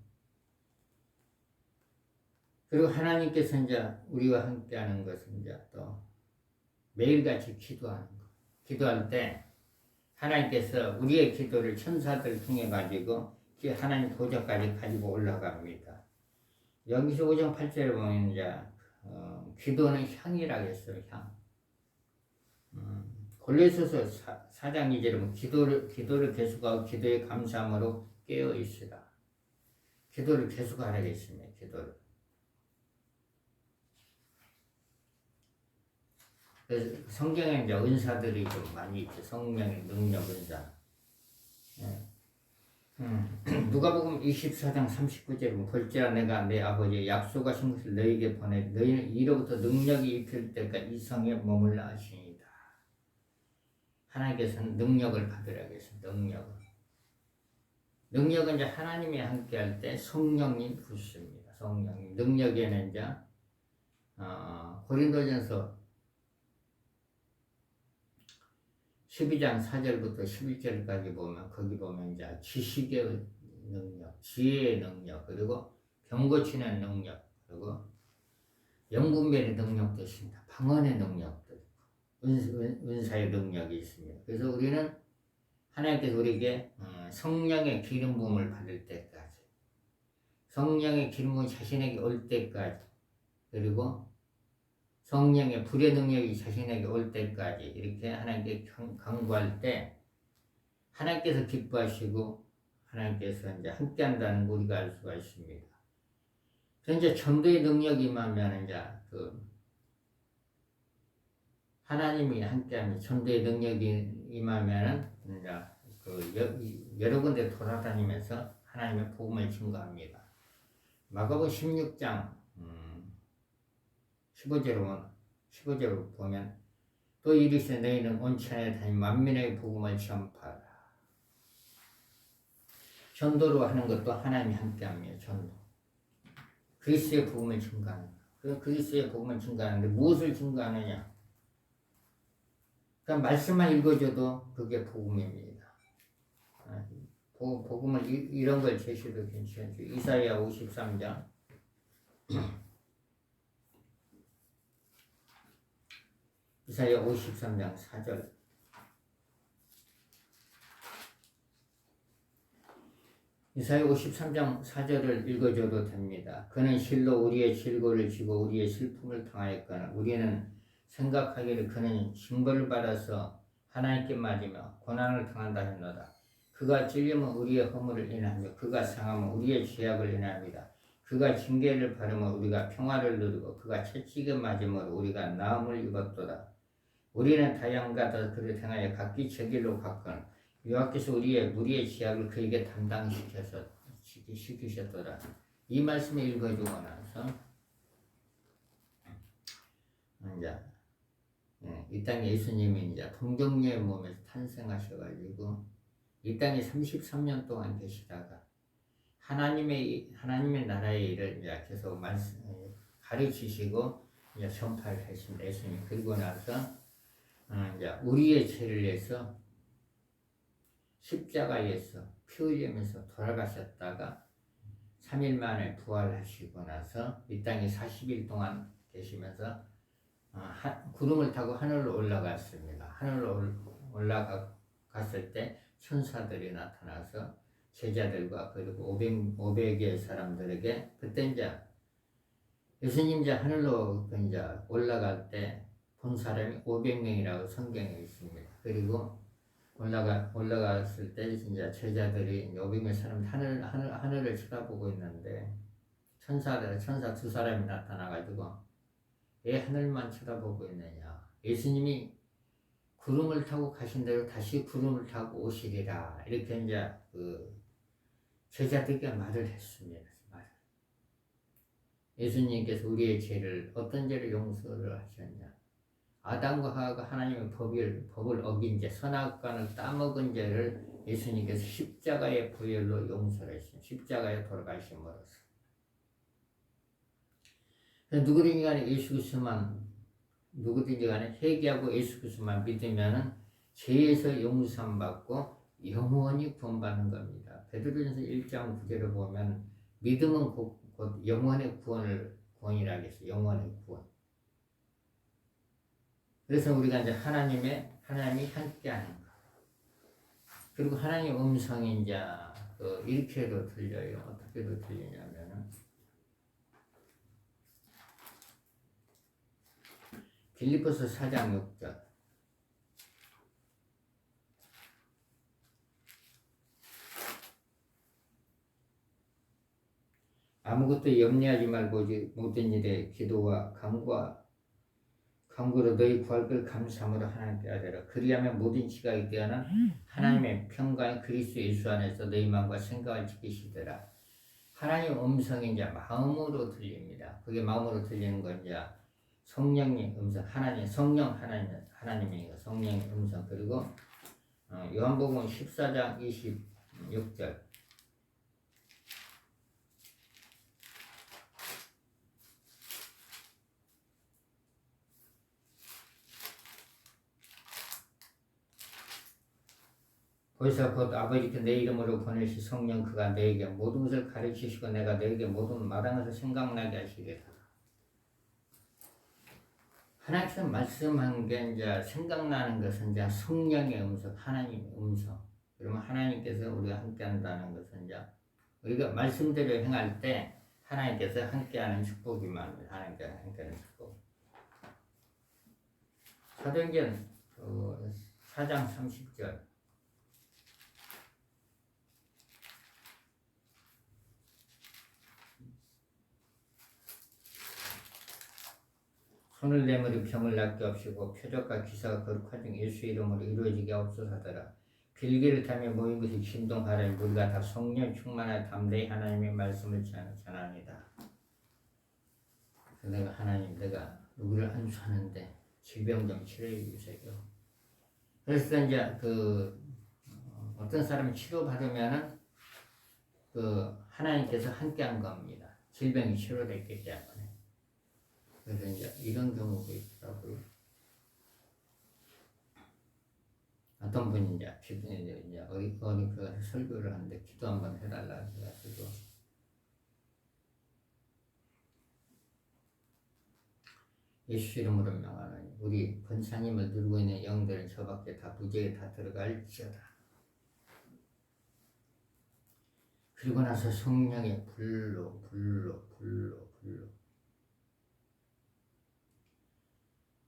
S1: 그리고 하나님께서 이제 우리와 함께하는 것은 이제 또 매일같이 기도하는 것. 기도할 때 하나님께서 우리의 기도를 천사들을 통해 가지고 하나님 보좌까지 가지고 올라갑니다. 여기서 5장 8절에 보면 이제 기도는 향이라고 했어요. 향. 골로새서 4장 2절에 보면 기도를 계속하고 기도에 감사함으로 깨어 있으라. 기도를 계속 하라겠습니다. 기도를. 그래서 성경에 이제 은사들이 좀 많이 있죠. 성령의 능력 은사. 예. 누가복음 24장 39절에 보면 볼지라 내가 내 아버지의 약속하신 것을 너희에게 보내 너희는 이로부터 능력이 입힐 때까지 이 성에 머물라 하시니이다. 하나님께서는 능력을 받으라 하겠습니다. 능력은 이제 하나님이 함께할 때 성령님 부으십니다. 성령님 능력에는 이제 고린도전서 12장 4절부터 11절까지 보면 거기 보면 이제 지식의 능력, 지혜의 능력, 그리고 병 고치는 능력, 그리고 영분별의 능력도 있습니다. 방언의 능력도 있고 은사의 능력이 있습니다. 그래서 우리는 하나님께서 우리에게 성령의 기름 부음을 받을 때까지, 성령의 기름 부음이 자신에게 올 때까지, 그리고 성령의 불의 능력이 자신에게 올 때까지 이렇게 하나님께 간구할 때 하나님께서 기뻐하시고 하나님께서 이제 함께한다는 걸 우리가 알 수가 있습니다. 그래서 이제 전도의 능력이 임하면 이제 하나님이 함께하면 전도의 능력이 임하면은 이제 여러 군데 돌아다니면서 하나님의 복음을 증거합니다. 마가복음 16장 15절로 보면 또 이르시되 너희는 온 천하에 다니 만민의 복음을 전파하라. 전도로 하는 것도 하나님이 함께합니다. 전도. 그리스도의 복음을 증거하는 거. 그리스도의 복음을 증거하는데 무엇을 증거하느냐? 그러니까 말씀만 읽어줘도 그게 복음입니다. 복음을 이런 걸 제시도 괜찮죠. 이사야 53장 이사야 53장 4절 이사야 53장 4절을 읽어줘도 됩니다. 그는 실로 우리의 질고를 지고 우리의 슬픔을 당하였거나 우리는 생각하기를 그는 징벌을 받아서 하나님께 맞으며 고난을 당한다 했노라. 그가 찔림은 우리의 허물을 인하며 그가 상함은 우리의 죄악을 인합니다. 그가 징계를 받으면 우리가 평화를 누리고 그가 채찍에 맞음으로 우리가 나음을 입었도다. 우리는 다양가다 그를 행하여 각기 제 길로 갔거늘 여호와께서 우리의 죄악을 그에게 담당시키셨더라. 이 말씀을 읽어주고 나서 이제 이 땅에 예수님이 이제 동정녀의 몸에서 탄생하셔가지고 이 땅에 33년 동안 계시다가 하나님의 나라의 일을 이제 계속 가르치시고 이제 전파를 하십니다. 예수님. 그리고 나서 이제 우리의 죄를 위해서 십자가에서 피 흘리면서 돌아가셨다가 3일 만에 부활하시고 나서 이 땅에 40일 동안 계시면서 구름을 타고 하늘로 올라갔습니다. 하늘로 올라갔을 때 천사들이 나타나서 제자들과 그리고 500의 사람들에게 그때 이제 예수님 이제 하늘로 이제 올라갈 때 본 사람이 500명이라고 성경에 있습니다. 그리고 올라갔을 때 이제 제자들이 500명 사람 하늘을 쳐다보고 있는데 천사 두 사람이 나타나가지고 왜 하늘만 쳐다보고 있느냐? 예수님이 구름을 타고 가신 대로 다시 구름을 타고 오시리라. 이렇게 이제 제자들께 말을 했습니다. 예수님께서 우리의 죄를 어떤 죄를 용서를 하셨냐? 아담과 하와가 하나님의 법을 어긴 죄, 선악과를 따먹은 죄를 예수님께서 십자가의 보혈로 용서를 했습니다. 십자가에 돌아가심으로써. 누구든지 간에 예수 그리스도만 누구든지 간에 회개하고 예수 그리스도만 믿으면은 죄에서 용서함 받고 영원히 구원받는 겁니다. 베드로전서 1장 9절을 보면 믿음은 곧 영원의 구원이라 하겠어요. 영원의 구원. 그래서 우리가 이제 하나님이 함께하는 거. 그리고 하나님의 음성이 이제 이렇게도 들려요. 어떻게도 들리냐면은 빌립보서 4장 6절. 아무것도 염려하지 말고 오직 모든 일에 기도와 간구로 너희 구할 걸 감사함으로 하나님께 아뢰라. 그리하면 모든 지각이 되어는 하나님의 평강이 그리스도 예수 안에서 너희 마음과 생각을 지키시더라. 하나님 음성이 이제 마음으로 들립니다. 그게 마음으로 들리는 건 이제 성령의 음성, 하나님이니까 성령의 음성. 그리고 요한복음 14장 26절. 보혜사 곧 아버지께 내 이름으로 보내시 성령 그가 너에게 모든 것을 가르치시고 내가 너에게 모든 마땅한 것을 생각나게 하시리라. 하나님께서 말씀한 게 이제 생각나는 것은 이제 성령의 음성, 하나님의 음성. 그러면 하나님께서 우리가 함께한다는 것은 이제 우리가 말씀대로 행할 때 하나님께서 함께하는 축복이 많습니다. 하나님께서 함께하는 축복. 사도행전 4장 30절. 손을 내밀어 병을 낫게 하시고 표적과 기사가 거룩한 중 예수 이름으로 이루어지게 하옵소서하더라. 빌기를 타며 모인 것이 진동하려 우리가 다 성령 충만하여 담대히 하나님의 말씀을 전합니다. 내가 하나님, 내가 누구를 안수하는데 질병 좀 치료해 주세요. 그래서 이제 어떤 사람이 치료받으면은 하나님께서 함께한 겁니다. 질병이 치료됐기 때문에. 그래서 이제 이런 경우가 있더라고요. 어떤 분이 이제 어디 그 설교를 하는데 기도 한번 해달라 해가지고 예수 이름으로 명하노니 우리 권사님을 누르고 있는 영들은 저 밖에 다 무지에 다 들어갈지어다. 그리고 나서 성령의 불로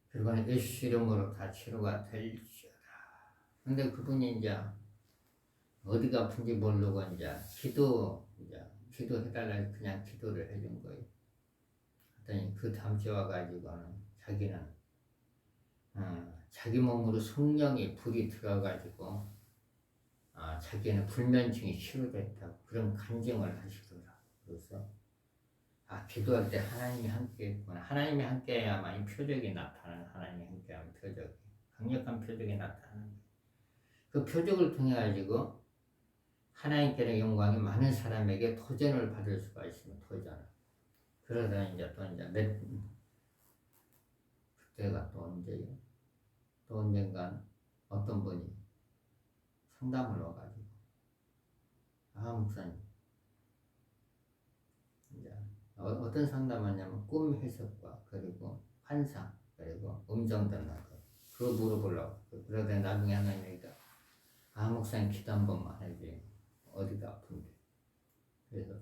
S1: 그리고 예수 이름으로 다 치료가 될지어다. 근데 그분이 이제 어디가 아픈지 모르고 이제 기도해달라 그냥 기도를 해준 거예요. 그랬더니 그 다음 주에 와가지고는 자기는 자기 몸으로 성령의 불이 들어가지고 자기는 불면증이 치료됐다고 그런 간증을 하시더라. 그래서 기도할 때 하나님이 함께했구나. 하나님이 함께해야만 이 표적이 나타나는 하나님이 함께하면 표적이 강력한 표적이 나타나는 그 표적을 통해 가지고 하나님께는 영광이 많은 사람에게 도전을 받을 수가 있습니다. 도전을. 그러다 이제 그때가 또 언제요? 또 언젠가 어떤 분이 상담을 와가지고 목사님 이제 어떤 상담하냐면 꿈 해석과 그리고 환상 그리고 음성 듣는 거 그거 물어보려고. 그러다 나중에 하나님이니까 목사님 기도 한 번만 해주세요. 어디가 아픈데. 그래서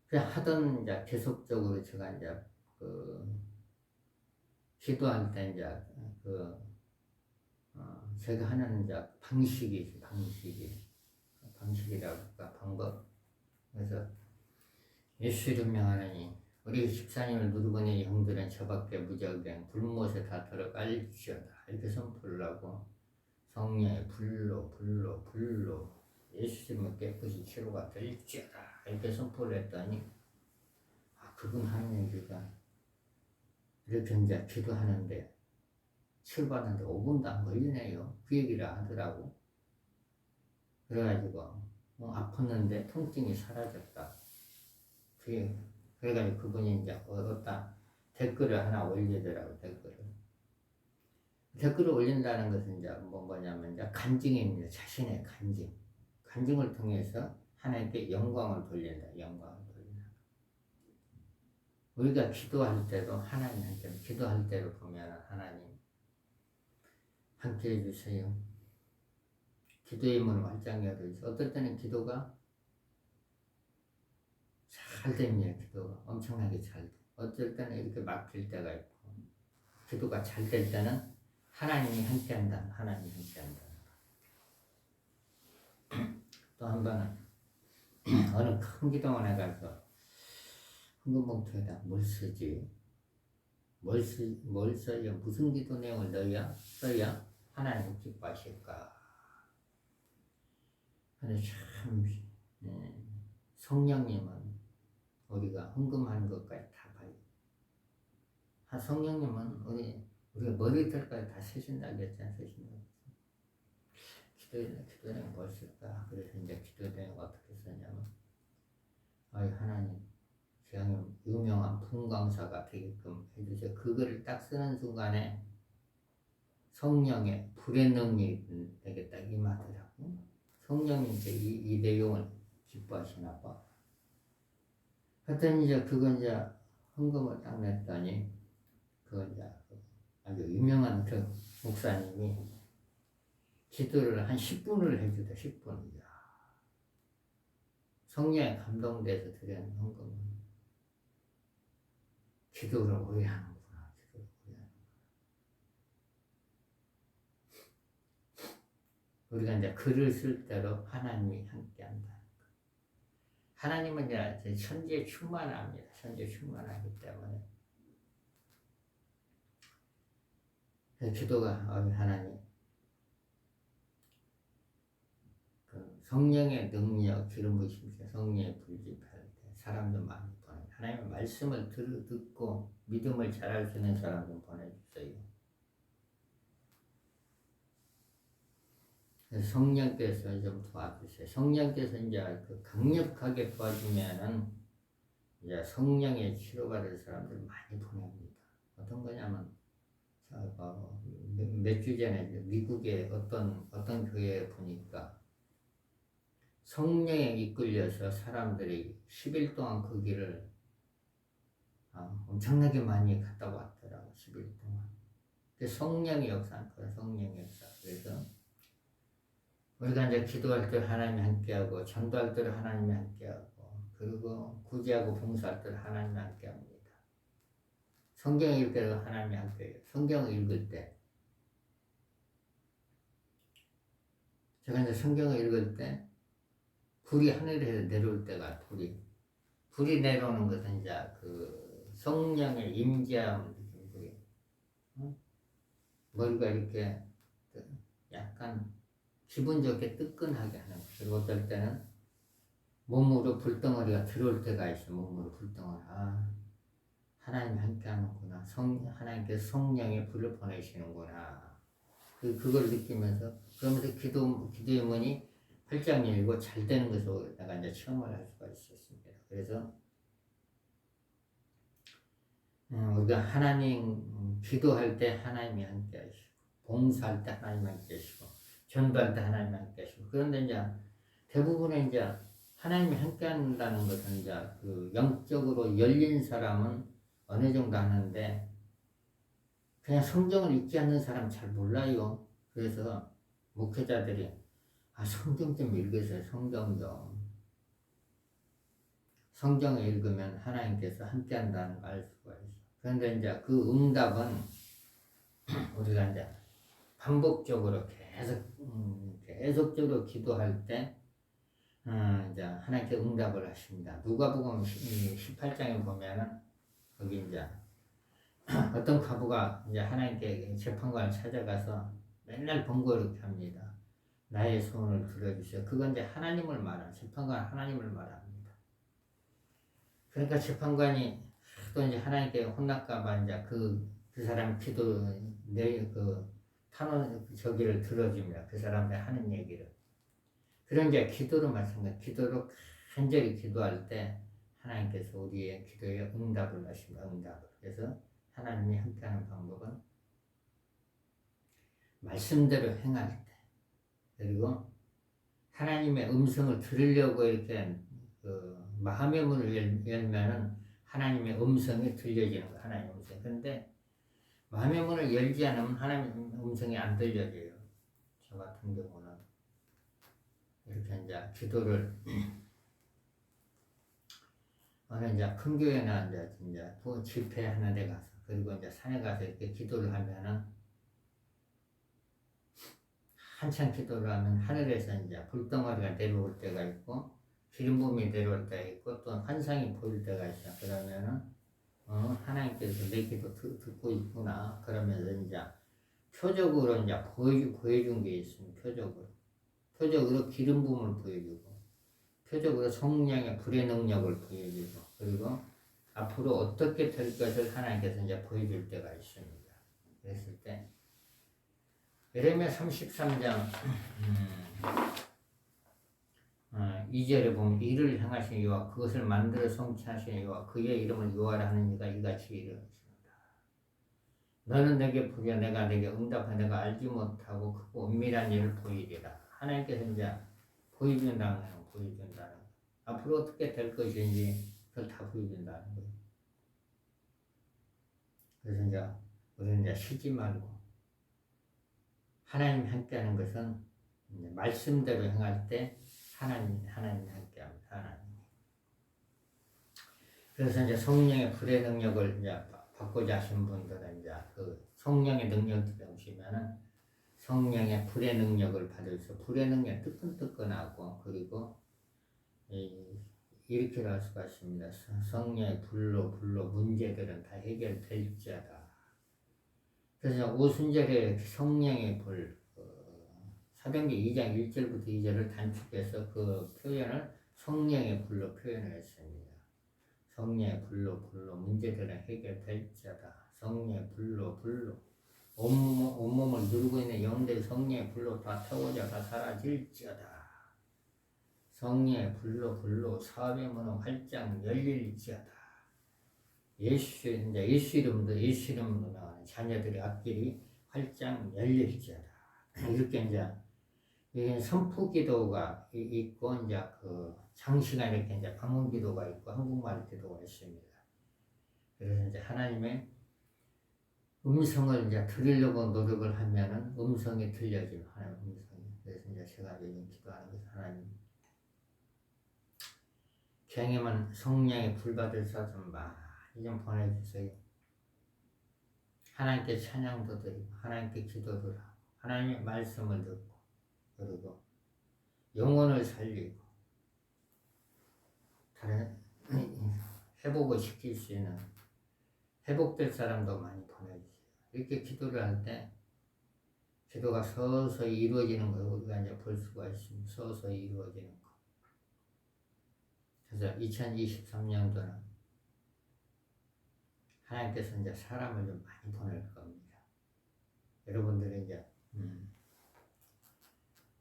S1: 하던 이제 계속적으로 제가 이제 기도할 때 이제 제가 하는 이제 방식이라고 할까 방법. 그래서 예수 이름 명하노니 우리 집사님을 누르고 있는 영들은 저 밖에 무적행 불못에 다 들어갈지어다. 이렇게 선포를 하고 성령의 불로 예수 이름을 깨끗이 치료가 될지어다. 이렇게 선포를 했더니 그분 하는 얘기가 이렇게 이제 기도하는데 치료받는데 5분도 안 걸리네요. 그 얘기를 하더라고. 그래가지고 아팠는데 통증이 사라졌다. 그래가지고 그분이 이제 어디다 댓글을 하나 올리더라고. 댓글을 올린다는 것은 이제 뭐냐면 이제 간증입니다. 자신의 간증을 통해서 하나님께 영광을 돌린다. 우리가 기도할 때도 하나님한테 기도할 때로 보면 하나님 함께 해주세요. 기도의 문을 활짝 열어주세요. 어떨 때는 기도가 잘 됩니다. 기도가 엄청나게 잘 돼. 어떨 때는 이렇게 막힐 때가 있고 기도가 잘 될 때는 하나님이 함께한다. 또 한 번은 어느 큰 기도원에 가서 헌금봉투에다 뭘 쓰지? 뭘 써야 무슨 기도 내용을 써야 하나님 기뻐하실까? 근데 참 성령님은 우리가 헌금하는 것까지 다 봐요. 성령님은 우리가 머리털까지 다 세신다고 했잖아요. 세신다고. 기도는 뭘 쓸까? 그래서 이제 기도는 어떻게 쓰냐면, 하나님, 제가 유명한 분광사가 되게끔 해주세요. 그거를 딱 쓰는 순간에 성령의 불의 능력이 되게 딱 임하더라고. 성령이 이제 이 내용을 기뻐하시나 봐. 하여튼 이제 그건 이제 헌금을 딱 냈더니, 그건 이제 아주 유명한 그 목사님이 기도를 한 10분을 해주다, 10분. 성령에 감동돼서 드리는 헌금은 기도를 오래 하는구나. 우리가 이제 글을 쓸 때로 하나님이 함께 한다. 하나님은 이제 천지에 충만합니다. 천지에 충만하기 때문에. 기도가, 하나님, 그 성령의 능력, 기름 부으심, 성령의 불 집할 때 사람도 많이 보내. 하나님의 말씀을 듣고 믿음을 잘할 수 있는 사람 좀 보내주세요. 성령께서 좀 도와주세요. 성령께서 이제 그 강력하게 도와주면은 이제 성령의 치료받을 사람들 많이 보냅니다. 어떤 거냐면, 몇 주 전에 미국의 어떤 교회에 보니까 성령에 이끌려서 사람들이 10일 동안 그 길을 엄청나게 많이 갔다 왔더라고. 10일 동안. 성령의 역사는 거야. 성령의 역사. 그래서 우리가 이제 기도할 때 하나님이 함께하고, 전도할 때 하나님이 함께하고, 그리고 구제하고 봉사할 때 하나님이 함께합니다. 성경 읽을 때도 하나님이 함께해요. 성경을 읽을 때, 제가 이제 성경을 읽을 때 불이 하늘에서 내려올 때가 불이 내려오는 것은 이제 그 성령의 임재함을 느끼는 거예요. 머리가 이렇게 약간 기분 좋게 뜨끈하게 하는 거예요. 그리고 어떨 때는 몸으로 불덩어리가 들어올 때가 있어요. 몸으로 불덩어리. 하나님이 함께 하는구나. 하나님께서 성령의 불을 보내시는구나. 그걸 느끼면서, 그러면서 기도의 문이 활짝 열고 잘 되는 것을 내가 이제 체험을 할 수가 있었습니다. 그래서, 우리가 하나님, 기도할 때 하나님이 함께 하시고, 봉사할 때 하나님이 함께 하시고, 전도할 때 하나님이 함께 하시고, 그런데 이제 대부분의 이제 하나님이 함께 한다는 것은 이제 그 영적으로 열린 사람은 어느 정도 하는데, 그냥 성경을 읽지 않는 사람 잘 몰라요. 그래서 목회자들이 성경 좀 읽으세요. 성경을 읽으면 하나님께서 함께 한다는 걸 알 수가 있어요. 그런데 이제 그 응답은 우리가 이제 반복적으로 계속적으로 기도할 때 이제 하나님께 응답을 하십니다. 누가복음 18장에 보면은 거기 이제 어떤 과부가 이제 하나님께 재판관을 찾아가서 맨날 번거롭게 합니다. 나의 소원을 들어주세요. 그건 이제 하나님을 말하는, 재판관 하나님을 말합니다. 그러니까 재판관이 또 이제 하나님께 혼날까봐 이제 그 사람 기도, 탄원 저기를 들어줍니다. 그 사람들 하는 얘기를. 그런 이제 기도로 마찬가지, 기도로 간절히 기도할 때 하나님께서 우리의 기도에 응답을 하십니다. 응답을. 그래서 하나님이 함께하는 방법은 말씀대로 행할 때, 그리고 하나님의 음성을 들으려고 이렇게 마음의 문을 열면은 하나님의 음성이 들려지는 거예요. 하나님의 음성. 그런데 마음의 문을 열지 않으면 하나님의 음성이 안 들려져요. 저 같은 경우는 이렇게 이제 기도를 어느 이제 큰 교회나 이제 집회하는 데 가서, 그리고 이제 산에 가서 이렇게 기도를 하면은 한참 기도를 하면 하늘에서 이제 불덩어리가 내려올 때가 있고 기름 부음이 내려올 때가 있고 또 환상이 보일 때가 있어. 그러면은 하나님께서 내 기도 듣고 있구나. 그러면서 이제 표적으로 이제 보여준 게 있습니다. 표적으로 기름 부음을 보여주고, 표적으로 성령의 불의 능력을 보여주고, 그리고 앞으로 어떻게 될 것을 하나님께서 이제 보여줄 때가 있습니다. 그랬을 때 예레미야 33장 2절에 보면 이를 향하신 이와 그것을 만들어 성취하신 이와 그의 이름을 여호와라 하는 이가 이같이 이르렀습니다. 너는 내게 부여 내가 내게 응답하 내가 알지 못하고 크고 은밀한 일을 보이리라. 하나님께서 이제 보여준다는 거. 앞으로 어떻게 될 것인지 그걸 다 보여준다는 거예요. 그래서 이제 우리는 이제 쉬지 말고 하나님 함께하는 것은 이제 말씀대로 행할 때 하나님 함께합니다. 하나님. 그래서 이제 성령의 불의 능력을 이제 받고자 하신 분들은 이제 그 성령의 능력이 오시면은 성령의 불의 능력을 받으셔서 불의 능력 뜨끈뜨끈하고 그리고 이렇게 할 수가 있습니다. 성령의 불로 문제들은 다 해결될지어다. 그래서 오순절에 성령의 불 사도행전 2장 1절부터 2절을 단축해서 그 표현을 성령의 불로 표현을 했습니다. 성령의 불로 문제들은 해결될지어다. 성령의 불로 온몸을 누르고 있는 영들 성령의 불로 다 타고자 다 사라질지어다. 성령의 불로 사업의 문은 활짝 열릴지어다. 예수 이름으로 나가는 자녀들의 앞길이 활짝 열릴지어다. 이렇게 이제 선포 기도가 있고 이제 그 장시간 이렇게 이제 방언 기도가 있고 한국말 기도가 있습니다. 그래서 이제 하나님의 음성을 이제 들으려고 노력을 하면은 음성이 들려지는 하나님 음성이. 그래서 이제 제가 요즘 기도하는 것은 하나님 경험한 성령의 불받을 사람 많이 좀 보내주세요. 하나님께 찬양도 드리고 하나님께 기도도 하고 하나님의 말씀을 듣고 그리고 영혼을 살리고 다른 회복을 시킬 수 있는 회복될 사람도 많이 보내주세요. 이렇게 기도를 할 때 기도가 서서히 이루어지는 걸 우리가 이제 볼 수가 있습니다. 서서히 이루어지는 거. 그래서 2023년도는 하나님께서 이제 사람을 좀 많이 보낼 겁니다. 여러분들이 이제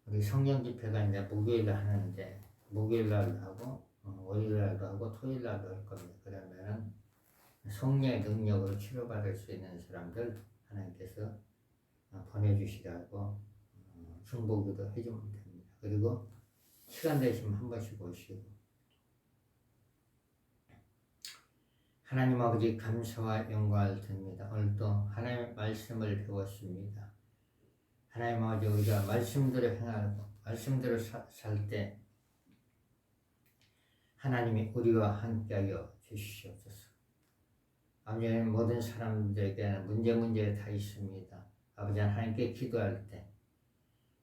S1: 우리 성령 집회가 이제 목요일에 하는데 목요일 날도 하고 월요일 날도 하고 토요일 날도 할 겁니다. 그러면은 성령의 능력으로 치료받을 수 있는 사람들 하나님께서 보내주시라고 중보기도 해주면 됩니다. 그리고 시간 되시면 한 번씩 오시고 하나님 아버지 감사와 영광을 드립니다. 오늘도 하나님의 말씀을 배웠습니다. 하나님 아버지 우리가 말씀대로 행하고 말씀대로 살 때 하나님이 우리와 함께하여 주시옵소서. 아버지 모든 사람들에게는 문제가 다 있습니다. 아버지 하나님께 기도할 때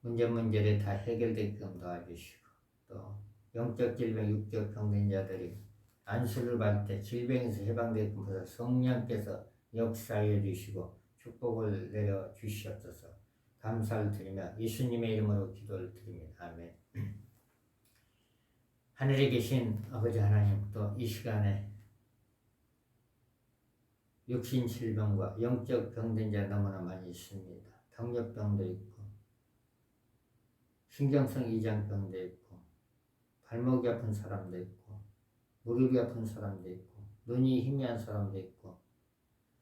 S1: 문제를 다 해결되게끔 도와주시고 또 영적 질병, 육적 병든 자들이 안수를 받을 때 질병에서 해방되게끔 하소서. 성령께서 역사해 주시고 축복을 내려 주시옵소서. 감사를 드리며 예수님의 이름으로 기도를 드립니다. 아멘. 하늘에 계신 아버지 하나님 또 이 시간에 육신 질병과 영적 병든 자 너무나 많이 있습니다. 당뇨병도 있고 신경성 이장병도 있고 발목이 아픈 사람도 있고 무릎이 아픈 사람도 있고 눈이 희미한 사람도 있고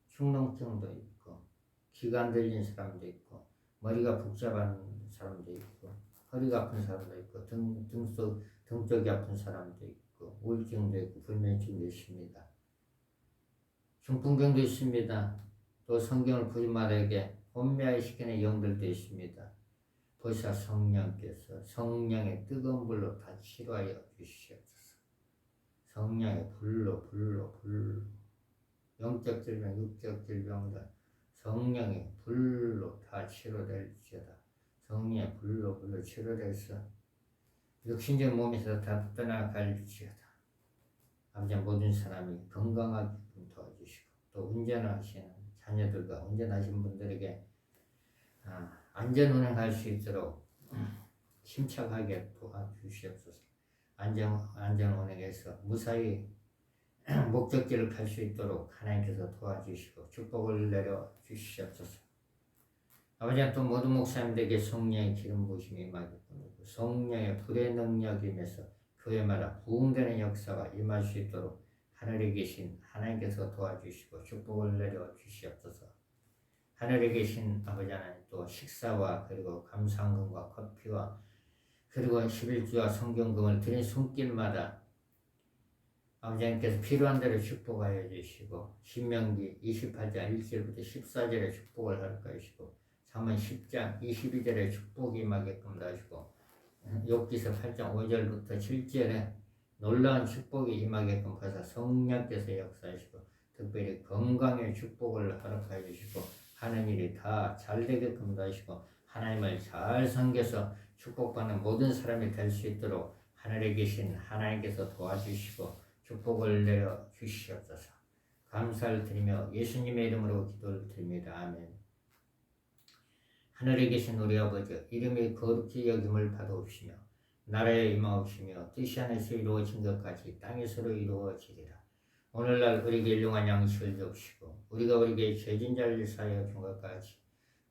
S1: 축농증도 있고 기가 안 들린 사람도 있고 머리가 복잡한 사람도 있고 허리가 아픈 사람도 있고 등 쪽이 아픈 사람도 있고 우울증도 있고 불면증도 있습니다. 중풍병도 있습니다. 또 성경을 부지마에게 혼미시키는 영들도 있습니다. 보시아 성령께서 성령의 뜨거운 불로 다 치료하여 주시옵소서. 성령의 불로 영적 질병, 육적 질병들 성령의 불로 다 치료될지어다. 성령의 불로 치료돼서 육신적 몸에서 다 떠나갈지어다. 아버지 모든 사람이 건강하게 도와주시고 또 운전하시는 자녀들과 운전하신 분들에게 안전 운행할 수 있도록 침착하게 도와주시옵소서. 안전 운행해서 무사히 목적지를 갈 수 있도록 하나님께서 도와주시고 축복을 내려 주시옵소서. 아버지 또 모든 목사님들에게 성령의 기름 부으심이 임하겠고 성령의 불의 능력이 임해서 교회마다 부흥되는 역사가 임할 수 있도록 하늘에 계신 하나님께서 도와주시고 축복을 내려 주시옵소서. 하늘에 계신 아버지 하나님 또 식사와 그리고 감상금과 커피와 그리고 11주와 성경금을 드린 손길마다 아버지 하나님께서 필요한 대로 축복하여 주시고 신명기 28장 1절부터 14절에 축복을 할 것이고 잠언 10장 22절에 축복이 임하게끔 하시고 욥기서 8장 5절부터 7절에 놀라운 축복이 임하게끔 하사 성령께서 역사하시고 특별히 건강의 축복을 허락하여 주시고 하는 일이 다 잘 되게끔 하시고 하나님을 잘 섬겨서 축복받는 모든 사람이 될 수 있도록 하늘에 계신 하나님께서 도와주시고 축복을 내려 주시옵소서. 감사를 드리며 예수님의 이름으로 기도를 드립니다. 아멘. 하늘에 계신 우리 아버지 이름이 거룩히 여김을 받아옵시며 나라에 임하옵시며 뜻이 하늘에서 이루어진 것까지 땅에서로 이루어지리라. 오늘날 우리에게 일용할 양식을 주옵시고 우리가 우리에게 죄진 자를 사하여 준 것까지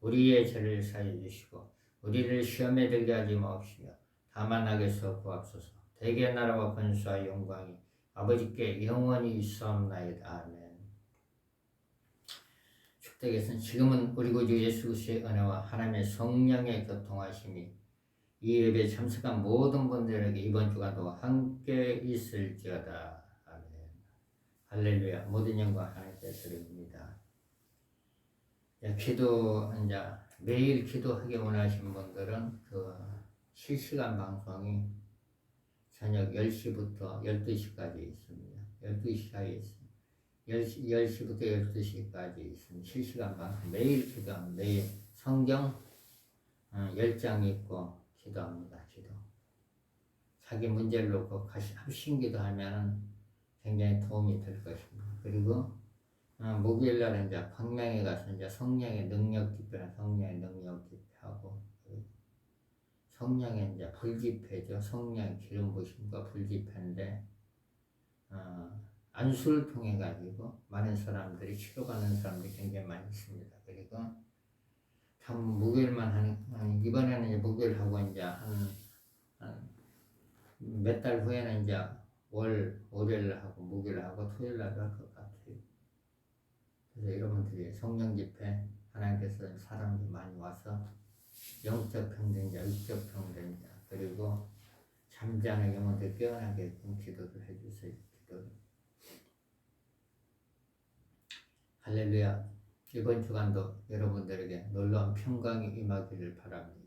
S1: 우리의 죄를 사하여 주시고 우리를 시험에 들게 하지 마옵시며 다만 악에서 구하옵소서. 대개 나라와 권수와 영광이 아버지께 영원히 있사옵나이다. 아멘. 축복하겠습니다. 지금은 우리 구주 예수 그리스도의 은혜와 하나님의 성령의 교통하심이 이 예배에 참석한 모든 분들에게 이번 주간도 함께 있을지어다. 아멘. 할렐루야. 모든 영광 하나님께 드립니다. 기도 이제 매일 기도하기 원하시는 분들은 그 실시간 방송이 저녁 10시부터 12시까지 있습니다. 12시 사이에 있습니다. 10시부터 12시까지 있습니다. 실시간 방송 매일 기도합니다. 매일 성경 10장 읽고 기도합니다. 기도. 자기 문제를 놓고 합심기도 하면 굉장히 도움이 될 것입니다. 그리고 목요일날 이제 광명에 가서 이제 성령의 능력 집회나 성령의 능력 집회하고 성령의 이제 불집회죠. 성령의 기름 부으심과 불집회인데 안수를 통해 가지고 많은 사람들이 치료받는 사람들이 굉장히 많이 있습니다. 그리고 참 목요일만 하는 이번에는 이제 목요일 하고 이제 한 몇 달 후에는 이제 월요일 하고 목요일 하고 토요일 날도 할 것 같아요. 그래서 여러분들이 성령 집회 하나님께서 사람들이 많이 와서 영적 평등자, 육적 평등자 그리고 잠자는 영혼들 깨어나게 기도를 해주세요. 기도를. 할렐루야. 이번 주간도 여러분들에게 놀라운 평강이 임하기를 바랍니다.